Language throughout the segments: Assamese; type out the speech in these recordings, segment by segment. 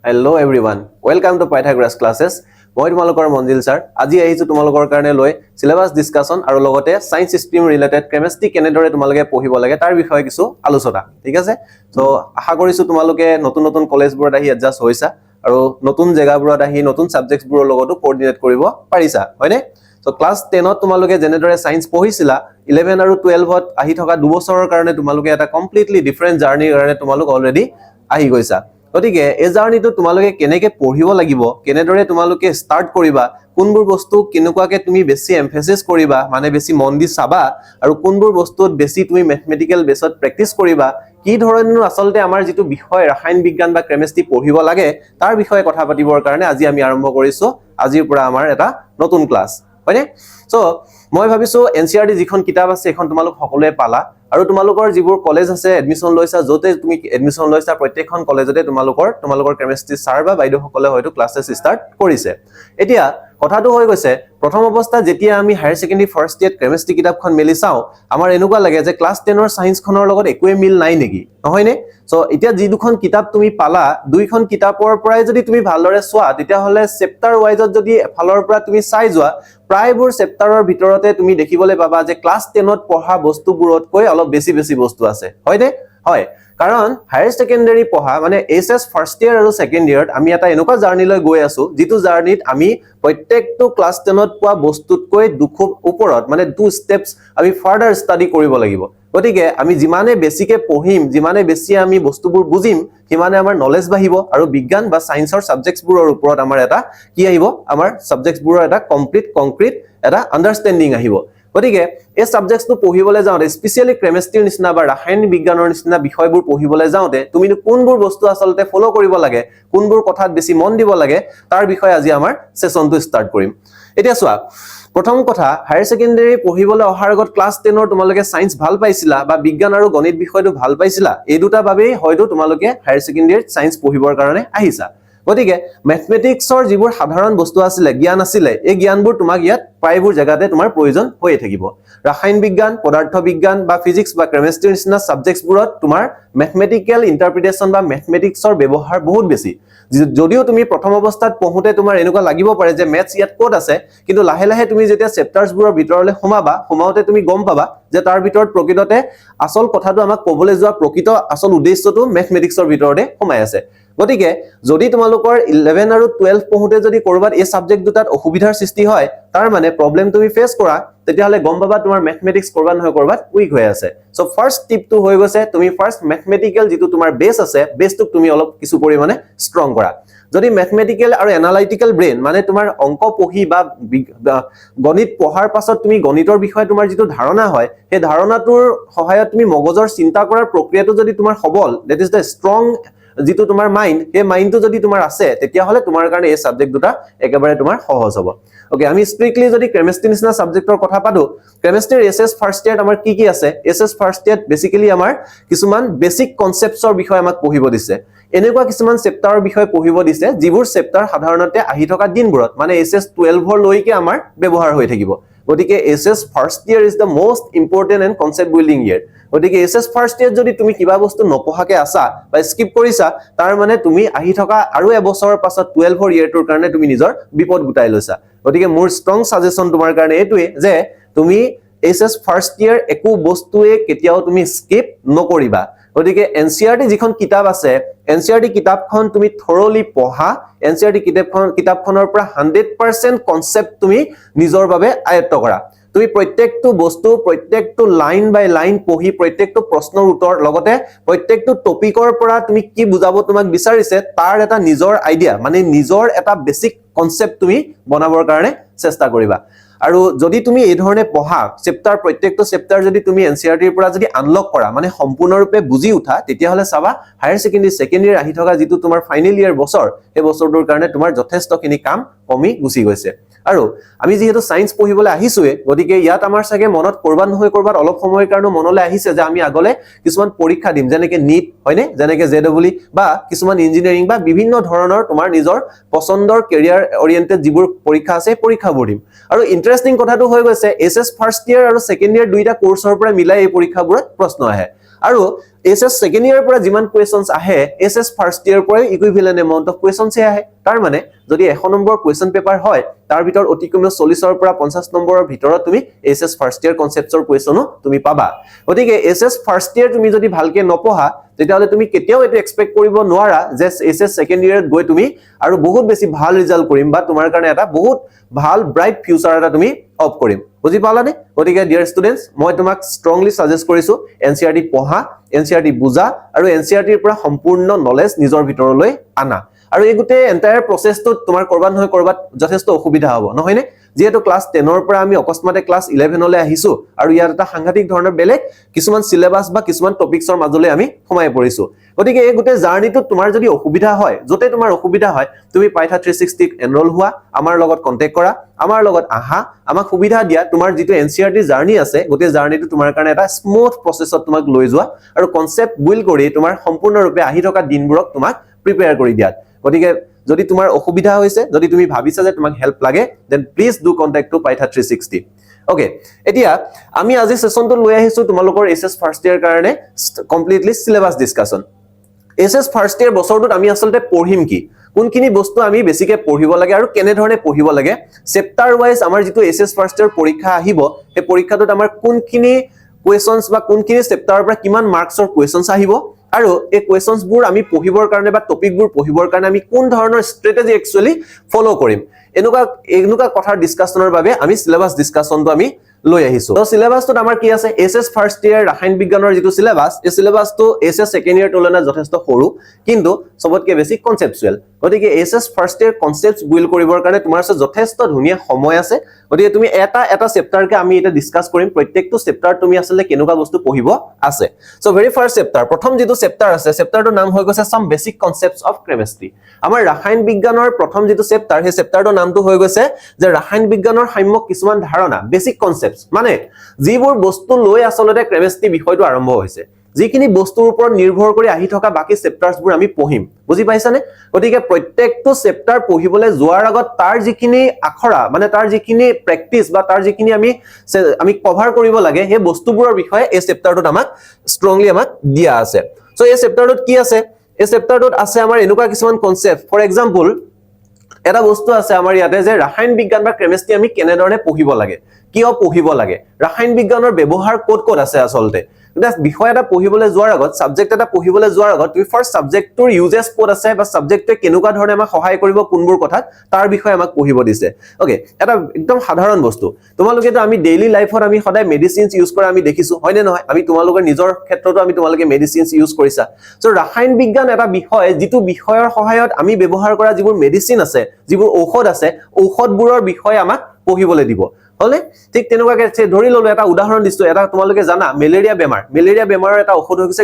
Hello everyone, welcome to Pythagoras classes. মই তোমালোকৰ মঞ্জিল স্যাৰ আজি আহিছো তোমালোকৰ কাৰণে লৈ সিলেবাস ডিসকাশন আৰু লগতে সায়েন্স স্ট্ৰীম ৰিলেটেড কেমিষ্ট্ৰি কেনেদৰে তোমালোকে পঢ়িব লাগে তাৰ বিষয়ে কিছু আলোচনা ঠিক আছে সো আশা কৰিছো তোমালোকে নতুন নতুন কলেজবোৰত আহি এডজাস্ট হৈছা আৰু নতুন জায়গাবোৰত আহি নতুন সাবজেক্টছবোৰৰ লগতো কোঅৰ্ডিনেট কৰিব পাৰিছা হয়নে সো ক্লাস 10 ত তোমালোকে যেনেদৰে সায়েন্স পঢ়িছিলা 11 আৰু 12 ত আহি থকা দুবছৰৰ কাৰণে তোমালোকে এটা কমপ্লিটলি ডিফাৰেন্ট জাৰ্নিৰ কাৰণে তোমালোক অলৰেডি আহি গৈছা গতিকে এই জাৰ্নিটো তোমালোকে কেনেকৈ পঢ়িব লাগিব কেনেদৰে তোমালোকে ষ্টাৰ্ট কৰিবা কোনবোৰ বস্তু কিনকুৱাকে তুমি বেছি এমফেসিস কৰিবা মানে বেছি মন দি চাবা আৰু কোনবোৰ বস্তুত বেছি তুমি ম্যাথমেটিক্যাল বেসত প্ৰ্যাকটিস কৰিবা কি ধৰণৰ আসলতে আমাৰ যেটো বিষয় ৰাসায়নিক বিজ্ঞান বা কেমিষ্ট্ৰি পঢ়িব লাগে তাৰ বিষয়ে কথা পাতিবৰ কাৰণে আজি আমি আৰম্ভ কৰিছো আজিৰ পৰা আমাৰ এটা নতুন ক্লাস হয়নে সো মই ভাবিছো এনসিআৰটি যিখন কিতাপ আছে এখন তোমালোক সকলোৱে পালা আৰু তোমালোকৰ যিবোৰ কলেজ আছে এডমিশন লৈছা যতে তুমি এডমিশন লৈছা প্ৰত্যেকখন কলেজতে তোমালোকৰ কেমিষ্ট্ৰি স্যাৰ বা বাইদেউ সকলে হয়তো ক্লাसेস ষ্টাৰ্ট কৰিছে এতিয়া কথাটো হৈ গৈছে প্ৰথম অৱস্থা যেতিয়া আমি হায়াৰ সেকেন্ডাৰী ফাৰ্স্ট ইয়াৰ কেমিষ্ট্ৰি কিতাপখন মেলি চাও আমাৰ এনেকুৱা লাগে যে ক্লাস 10 ৰ সায়েন্স খনৰ লগত একোৱে মিল নাই নেকি নহয়নে সো এতিয়া যি দুখন কিতাপ তুমি পালা দুইখন কিতাপৰ পৰাই যদি তুমি ভালদৰে চোৱা তেতিয়া হলে চেপ্টাৰ ওয়াইজত যদি ফালৰ পৰা তুমি চাই যোৱা প্ৰায়বোৰ চেপ্টাৰৰ ভিতৰতে তুমি দেখিবলৈ পাবা যে ক্লাস 10 ত পঢ়া বস্তুবোৰতকৈ অলপ বেছি বস্তু আছে হয়নে হয় কাৰণ হায়াৰ সেকেন্ডাৰী পঢ়া মানে এছএছ ফাৰ্স্ট ইয়াৰ আৰু সেকেন্ড ইয়াৰত আমি এটা এনেকুৱা জাৰ্নিলৈ গৈ আছো যেটো জাৰ্নিত আমি প্ৰত্যেকটো ক্লাস 10 ত পোৱা বস্তুতকৈ দুখুব ওপৰত মানে টু স্টেপস আমি ফাৰ্দাৰ ষ্টাডি কৰিব লাগিব গতিকে আমি যিমানে বেছিকে পঢ়িম যিমানে বেছি আমি বস্তুবোৰ বুজিম কিমানে আমাৰ নলেজ বাঢ়িব আৰু বিজ্ঞান বা সায়েন্সৰ সাবজেক্টছবোৰৰ ওপৰত আমাৰ এটা কি আহিব আমাৰ সাবজেক্টছবোৰৰ এটা কংক্ৰিট এটা আন্ডাৰষ্টেণ্ডিং আহিব গতিকে এই সাবজেক্টটো পঢ়িবলৈ যাওঁতে স্পেশালি কেমিষ্ট্ৰিৰ নিচিনা বা ৰাসায়নিক বিজ্ঞানৰ নিচিনা বিষয়বোৰ পঢ়িবলৈ যাওঁতে তুমি কোনবোৰ বস্তু আসলতে ফলো কৰিব লাগে কোনবোৰ কথাত বেছি মন দিব লাগে তাৰ বিষয়ে আজি আমাৰ সেশনটো ষ্টাৰ্ট কৰিম এতিয়া চোৱা প্ৰথম কথা হায়াৰ সেকেন্ডাৰী পঢ়িবলৈ অহাৰ আগত ক্লাস 10 ৰ তোমালোকে সায়েন্স ভাল পাইছিলা বা বিজ্ঞান আৰু গণিত বিষয়টো ভাল পাইছিলা এই দুটা ভাবেই হয়তো তোমালোকে হায়াৰ সেকেন্ডাৰীত সায়েন্স পঢ়িবৰ কাৰণে আহিছা গতিকে ম্যাথমেটিক্সৰ যিবোৰ সাধাৰণ বস্তু আছিল জ্ঞান আছিল এই জ্ঞানবোৰ তোমাক ইয়াত প্ৰায়বোৰ জায়গাতে তোমাৰ প্ৰয়োজন হৈয়ে থাকিব ৰাসায়নিক বিজ্ঞান পদাৰ্থ বিজ্ঞান বা ফিজিক্স বা কেমিষ্ট্ৰিৰ নিচিনা সাবজেক্টছবোৰত তোমাৰ ম্যাথমেটিক্যাল ইন্টাৰপ্ৰিটেশন বা ম্যাথমেটিক্সৰ ব্যৱহাৰ বহুত বেছি যদিও তুমি প্ৰথম অৱস্থাত পঢ়োতে তোমাৰ এনেকুৱা লাগিব পাৰে যে ম্যাথছ ইয়াত ক'ত আছে কিন্তু লাহে লাহে তুমি যেতিয়া চেপ্টাৰছবোৰৰ ভিতৰলৈ সোমাওতে তুমি গম পাবা যে তাৰ ভিতৰত প্ৰকৃততে আসল কথাটো আমাক ক'বলৈ যোৱা প্ৰকৃত আসল উদ্দেশ্যটো ম্যাথমেটিক্সৰ ভিতৰতে সোমাই আছে গতিকে যদি তোমালোকৰ 11 আৰু 12 পঢ়োতে যদি কৰবাত এই সাবজেক্ট দুটাত অসুবিধাৰ সৃষ্টি হয় তাৰ মানে প্ৰবলেম তুমি ফেস কৰা তেতিয়াহলে গম পাবা তোমাৰ ম্যাথমেটিক্স কৰবাত নহয় কৰবাত উইক হৈ আছে সো ফাৰ্স্ট টিপটো হৈ গৈছে তুমি ফাৰ্স্ট ম্যাথমেটিক্যাল যেটো তোমাৰ বেস আছে বেসটোক তুমি অলপ কিছু পৰিমাণে ষ্ট্ৰং কৰা যদি ম্যাথমেটিক্যাল আৰু এনালাইটিক্যাল ব্ৰেইন মানে তোমাৰ অংক পঢ়ি বা গণিত পঢ়াৰ পাছত তুমি গণিতৰ বিষয়ে তোমাৰ যেটো ধাৰণা হয় সেই ধাৰণাটোৰ সহায়ত তুমি মগজৰ চিন্তা কৰাৰ প্ৰক্ৰিয়াটো যদি তোমাৰ সবল দ্যাট ইজ দ্য ষ্ট্ৰং যেটো তোমাৰ মাইন্ড এই মাইন্ডটো যদি তোমাৰ আছে তেতিয়া হলে তোমাৰ কাৰণে এই সাবজেক্ট দুটা একেবাৰে তোমাৰ সহজ হ'ব ওকে আমি স্ট্ৰিক্টলি যদি কেমিষ্ট্ৰি নিচিনা সাবজেক্টৰ কথা পাতো কেমিষ্ট্ৰিৰ এছএছ ফাৰ্স্ট ইয়াৰ আমাৰ কি আছে এছএছ ফাৰ্স্ট ইয়াৰ বেসিক্যালি আমাৰ কিছুমান বেসিক কনসেপ্টছৰ বিষয়ে আমাক পঢ়িব দিছে এনেকুৱা কিছুমান চেপ্টাৰৰ বিষয়ে পঢ়িব দিছে যিবোৰ চেপ্টাৰ সাধাৰণতে আহি থকা দিনবোৰত মানে এছএছ 12 লৈকে আমাৰ ব্যৱহাৰ হৈ থাকিব গতিকে SS first year is the most important and concept building year গতিকে এছএছ ফাৰ্স্ট ইয়াৰ যদি তুমি কিবা বস্তু নপঢ়াকে আছা বা স্কিপ কৰিছা তাৰ মানে তুমি আহি থকা আৰু এবছৰৰ পাছত 12 ইয়াৰটোৰ কাৰণে তুমি নিজৰ বিপদ গুটাই লৈছা গতিকে মোৰ ষ্ট্ৰং সাজেশন তোমাৰ কাৰণে এটোৱে যে তুমি এছএছ ফাৰ্স্ট ইয়াৰ একো বস্তুৱে কেতিয়াও তুমি স্কিপ নকৰিবা গতিকে এনসিআৰটি যিখন কিতাপ আছে এনসিআৰটি কিতাপখন তুমি থৰলি পঢ়া এনসিআৰটি কিতাপখনৰ পৰা 100% কনসেপ্ট তুমি নিজৰ বাবে আয়ত্ত কৰা তুমি প্ৰত্যেকটো বস্তু প্ৰত্যেকটো লাইন বাই লাইন পঢ়ি প্ৰত্যেকটো প্ৰশ্নৰ উত্তৰ লগতে প্ৰত্যেকটো টপিকৰ পৰা তুমি কি বুজাব তোমাক বিচাৰিছে তাৰ এটা নিজৰ আইডিয়া মানে নিজৰ এটা বেসিক কনসেপ্ট তুমি বনাবৰ কাৰণে চেষ্টা কৰিবা আৰু যদি তুমি এই ধৰণে পঢ়া চেপ্টাৰ প্ৰত্যেকটো চেপ্টাৰ যদি তুমি এনসিআৰটিৰ পৰা যদি আনলক কৰা মানে সম্পূৰ্ণৰূপে বুজি উঠা তেতিয়া হলে চাবা হায়াৰ সেকেন্ডাৰী সেকেন্ড ইয়াৰ আহি থকা যেটো তোমাৰ ফাইনাল ইয়াৰ বছৰ এই বছৰটোৰ কাৰণে তোমাৰ যথেষ্টখিনি কাম কমি গুছি গৈছে আৰু আমি যেহেতু সায়েন্স পঢ়িবলৈ আহিছোৱে গতিকে ইয়াত আমাৰ সাগে মনত কৰবাত নহয় কৰবাত অলপ সময়ৰ কাৰণে মনলৈ আহিছে যে আমি আগলে কিছুমান পৰীক্ষা দিম যেনেকৈ নিট হয়নে যেনেকৈ জেডব্লিউ বা কিছুমান ইঞ্জিনিয়াৰিং বা বিভিন্ন ধৰণৰ তোমাৰ নিজৰ পছন্দৰ কেৰিয়াৰ ওৰিয়েন্টেড যিবোৰ পৰীক্ষা আছে পৰীক্ষাবোৰ দিম আৰু ইন্টাৰেষ্টিং কথাটো হৈ গৈছে এছএছ ফাৰ্স্ট ইয়াৰ আৰু সেকেন্ড ইয়াৰ দুইটা কোৰ্সৰ পৰা মিলাই এই পৰীক্ষাবোৰত প্ৰশ্ন আহে আৰু SS সেকেন্ড ইয়াৰ পৰা যিমান কোৱেশ্চনছ আহে SS ফাৰ্স্ট ইয়াৰ পৰা ইকুইভ্যালেন্ট এমাউন্ট অফ কোৱেশ্চনছ আহে তাৰ মানে যদি 100 নম্বৰ কোৱেশ্চন পেপাৰ হয় তাৰ ভিতৰত অতি কমেও 40 ৰ পৰা 50 নম্বৰৰ ভিতৰত তুমি SS ফাৰ্স্ট ইয়াৰ কনসেপ্টছৰ কোৱেশ্চনো তুমি পাবা গতিকে SS ফাৰ্স্ট ইয়াৰ তুমি যদি ভালকে নপঢ়া তেতিয়াহলে তুমি কেতিয়াও এটো এক্সপেক্ট কৰিব নোৱাৰা যে SS সেকেন্ড ইয়াৰত গৈ তুমি আৰু বহুত বেছি ভাল ৰিজাল্ট কৰিম বা তোমাৰ কাৰণে এটা বহুত ভাল ব্ৰাইট ফিউচাৰ এটা তুমি অফ কৰিম বুজি পালানে গতিকে ডিয়াৰ ষ্টুডেন্টস মই তোমাক স্ট্ৰংলি সাজেষ্ট কৰিছো NCERT পঢ়া NCERT বুজা আৰু NCERT ৰ পৰা সম্পূৰ্ণ নলেজ নিজৰ ভিতৰলৈ আনা আৰু এই গুটে এন্টায়াৰ প্ৰসেছটো তোমাৰ কৰবাত নহয় কৰবাত যথেষ্ট অসুবিধা হ'ব নহয়নে যেহেতু ক্লাস 10 ৰ পৰা আমি অকস্মাতে ক্লাস 11 লৈ আহিছো আৰু ইয়াত এটা সাংঘাতিক ধৰণৰ বেলেগ কিছুমান সিলেবাস বা কিছুমান টপিকছৰ মাজলৈ আমি সোমাই পৰিছো গতিকে এই গুটে জাৰ্নিটো তোমাৰ যদি অসুবিধা হয় যতে তোমাৰ অসুবিধা হয় তুমি পাইথা 360 এনৰোল হোৱা আমাৰ লগত কন্টাক্ট কৰা আমাৰ লগত আহা আমাক সুবিধা দিয়া তোমাৰ যেটো NCERT জাৰ্নি আছে গতে জাৰ্নিটো তোমাৰ কাৰণে এটা স্মুথ প্ৰসেছত তোমাক লৈ যোৱা আৰু কনসেপ্ট বিল্ড কৰি তোমাৰ সম্পূৰ্ণৰূপে আহি থকা দিনবোৰক তোমাক প্ৰিপেয়াৰ কৰি দিয়া গতিকে যদি তোমাৰ অসুবিধা হৈছে যদি তুমি ভাবিছা যে তোমাক হেল্প লাগে then please do contact to পাইথা 360 ওকে এতিয়া আমি আজি সেশনটো লৈ আহিছো তোমালোকৰ SS ফাৰ্স্ট ইয়াৰ কাৰণে completely syllabus discussion SS first year বছৰটোত আমি আসলতে পঢ়িম কি কোনখিনি বস্তু আমি বেছিকে পঢ়িব লাগে আৰু কেনে ধৰণে পঢ়িব লাগে চেপ্টাৰ ওয়াইজ আমাৰ যেটো SS ফাৰ্স্ট ইয়াৰ পৰীক্ষা আহিব এই পৰীক্ষাটোত আমাৰ কোনখিনি কোৱেশ্চনছ বা কোনখিনি চেপ্টাৰৰ পৰা কিমান মাৰ্কছৰ কোৱেশ্চনছ আহিব আৰু এই কোৱেশ্চনছ বোৰ আমি পঢ়িবৰ কাৰণে বা টপিক বোৰ পঢ়িবৰ কাৰণে আমি কোন ধৰণৰ স্ট্ৰেটেজি একচুয়ালি ফলো কৰিম এনেকুৱা কথাৰ ডিসকাশনৰ বাবে আমি সিলেবাস ডিসকাশনটো আমি লৈ আহিছো তো সিলেবাসটোত আমাৰ কি আছে SS ফাৰ্স্ট ইয়াৰ ৰাসায়ন বিজ্ঞানৰ যেটো সিলেবাস এই সিলেবাসটো SS সেকেন্ড ইয়াৰ তুলনাত যথেষ্ট সৰু কিন্তু সবতকে বেছি কনসেপচুৱেল গতিকে SS ফাৰ্স্ট ইয়াৰ কনসেপ্টছ বিল্ড কৰিবৰ কাৰণে তোমাৰ আছে যথেষ্ট ধুনীয়া সময় আছে গতিকে তুমি এটা চেপ্টাৰকে আমি এটা ডিসকাস কৰিম প্ৰত্যেকটো চেপ্টাৰ তুমি আসলে কেনেকুৱা বস্তু পঢ়িব আছে সো ভেৰি ফাৰ্স্ট চেপ্টাৰ প্ৰথম যেটো চেপ্টাৰ আছে চেপ্টাৰটোৰ নাম হৈ গৈছে সাম বেসিক কনসেপ্টছ অফ কেমিষ্ট্ৰি আমাৰ ৰাসায়ন বিজ্ঞানৰ প্ৰথম যেটো চেপ্টাৰ হে চেপ্টাৰটোৰ নামটো হৈ গৈছে যে ৰাসায়ন বিজ্ঞানৰ সাম্যক কিছুমান ধাৰণা বেসিক কনসেপ্টছ মানে যিবোৰ বস্তু লৈ আসলতে কেমিষ্ট্ৰি বিষয়টো আৰম্ভ হৈছে যিখিনি বস্তুৰ ওপৰত নিৰ্ভৰ কৰি আহি থকা বাকি চেপ্টাৰছবোৰ আমি পঢ়িম বুজি পাইছানে গতিকে প্ৰত্যেকটো চেপ্টাৰ পঢ়িবলৈ যোৱাৰ আগত তাৰ যিখিনি আখৰা মানে তাৰ যিখিনি প্ৰেক্টিস বা তাৰ যিখিনি আমি কভাৰ কৰিব লাগে সেই বস্তুবোৰৰ বিষয়ে এই চেপ্টাৰটোত আমাক স্ট্ৰংলি আমাক দিয়া আছে সো এই চেপ্টাৰটোত কি আছে এই চেপ্টাৰটোত আছে আমাৰ এনেকুৱা কিছুমান কনসেপ্ট ফৰ এক্সাম্পল এটা বস্তু আছে আমাৰ ইয়াতে যে ৰাসায়ন বিজ্ঞান বা কেমিষ্ট্ৰি আমি কেনে ধৰণে পঢ়িব লাগে কিয় পঢ়িব লাগে ৰাসায়ন বিজ্ঞানৰ ব্যৱহাৰ ক'ত আছে আসলতে বিষয় এটা পঢ়িবলৈ যোৱাৰ আগত সাবজেক্ট এটা পঢ়িবলৈ যোৱাৰ আগত তুমি ফাৰ্স্ট সাবজেক্টৰ ইউজেস ক'ত আছে বা সাবজেক্টে কেনেকুৱা ধৰণে আমাক সহায় কৰিব কোনবোৰ কথাত তাৰ বিষয়ে আমাক পঢ়িব দিছে ওকে এটা একদম সাধাৰণ বস্তু তোমালোকে তো আমি ডেইলি লাইফত আমি সদায় মেডিসিনছ ইউজ কৰা আমি দেখিছো হয়নে নহয় আমি তোমালোকৰ নিজৰ ক্ষেত্ৰতো আমি তোমালোকে মেডিসিনছ ইউজ কৰিছা সো ৰাসায়ন বিজ্ঞান এটা বিষয় যেটো বিষয়ৰ সহায়ত আমি ব্যৱহাৰ কৰা যিবোৰ মেডিসিন আছে যিবোৰ ঔষধ আছে ঔষধবোৰৰ বিষয়ে আমাক পঢ়িবলৈ দিব হলে ঠিক তেনেকুৱাকে ধৰি ললো এটা উদাহৰণ দিছো এটা তোমালোকে জানা মেলেৰিয়া বেমাৰৰ এটা ঔষধ হৈছে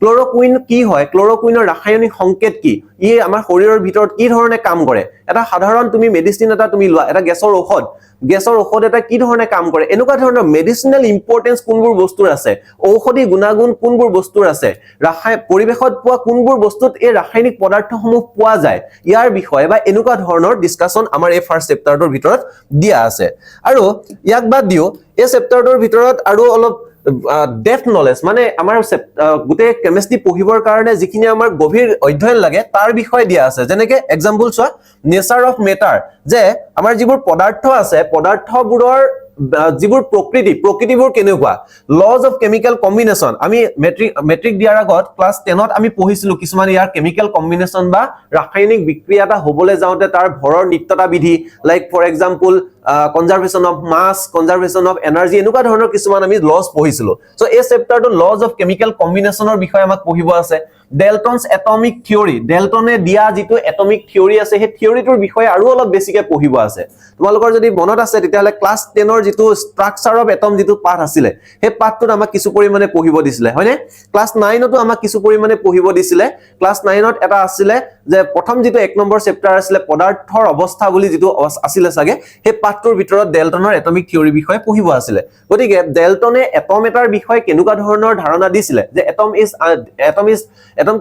ক্লোৰোকুইন কি হয় ক্লোৰোকুইনৰ ৰাসায়নিক সংকেত কি ই আমাৰ শৰীৰৰ ভিতৰত কি ধৰণে কাম কৰে এটা সাধাৰণ তুমি মেডিসিন এটা তুমি লোৱা এটা গেছৰ ঔষধ এটা কি ধৰণে কাম কৰে এনেকুৱা ধৰণৰ মেডিসিনাল ইম্পৰ্টেন্স কোনবোৰ বস্তুৰ আছে ঔষধি গুণাগুণ কোনবোৰ বস্তুৰ আছে পৰিবেশত পোৱা কোনবোৰ বস্তুত এই ৰাসায়নিক পদাৰ্থসমূহ পোৱা যায় ইয়াৰ বিষয়ে বা এনেকুৱা ধৰণৰ ডিসকাশন আমাৰ এই ফাৰ্স্ট চেপ্টাৰটোৰ ভিতৰত দিয়া আছে আৰু ইয়াক বাদ দিও এই চেপ্টাৰটোৰ ভিতৰত আৰু অলপ ডেপথ নলেজ মানে আমাৰ গুটে কেমিষ্ট্ৰি পঢ়িবৰ কাৰণে যিখিনি আমাৰ গভীৰ অধ্যয়ন লাগে তাৰ বিষয় দিয়া আছে যেনেকে এক্সাম্পল চোৱা নেচাৰ অফ মেটাৰ যে আমাৰ যিবোৰ পদাৰ্থ আছে পদাৰ্থবোৰৰ যিবোৰ প্ৰকৃতিবোৰ কেনেকুৱা লজ অফ কেমিক্যাল কম্বিনেশন আমি মেট্ৰিক দিয়াৰ আগত ক্লাস 10ত আমি পঢ়িছিলো কিছুমান ইয়াৰ কেমিক্যাল কম্বিনেশন বা ৰাসায়নিক বিক্ৰিয়া এটা হ'বলৈ যাওঁতে তাৰ ভৰৰ নিত্যতা বিধি like for example conservation of mass conservation of energy এনেকুৱা ধৰণৰ কিছুমান আমি লজ পঢ়িছিলো সো এই চেপ্টাৰটো লজ অফ কেমিক্যাল কম্বিনেশনৰ বিষয়ে আমাক পঢ়িব আছে ডেলটনছ এটমিক থিওৰি ডেলটনে দিয়া যেটো এটমিক থিওৰি আছে সেই থিওৰিটোৰ বিষয়ে আৰু অলপ বেছিকে পঢ়িব আছে তোমালোকৰ যদি মনত আছে তেতিয়ালে ক্লাস 10ৰ যেটো ষ্ট্ৰাকচাৰ অফ এটম যেটো পাঠ আছিল সেই পাঠটোত আমাক কিছু পৰিমাণে পঢ়িব দিছিলে হয়নে ক্লাস 9টো আমাক কিছু পৰিমাণে পঢ়িব দিছিলে ক্লাস 9ত এটা আছিল যে প্ৰথম যেটো 1 নম্বৰ চেপ্টাৰ আছিল পদাৰ্থৰ অৱস্থা বুলি যেটো আছিল সাগে সেই পাঠটোৰ ভিতৰত ডেলটনৰ এটমিক থিওৰি বিষয়ে পঢ়িব আছিল গতিকে ডেলটনে এটম এটাৰ বিষয়ে কেনেকুৱা ধৰণৰ ধাৰণা দিছিলে যে এটম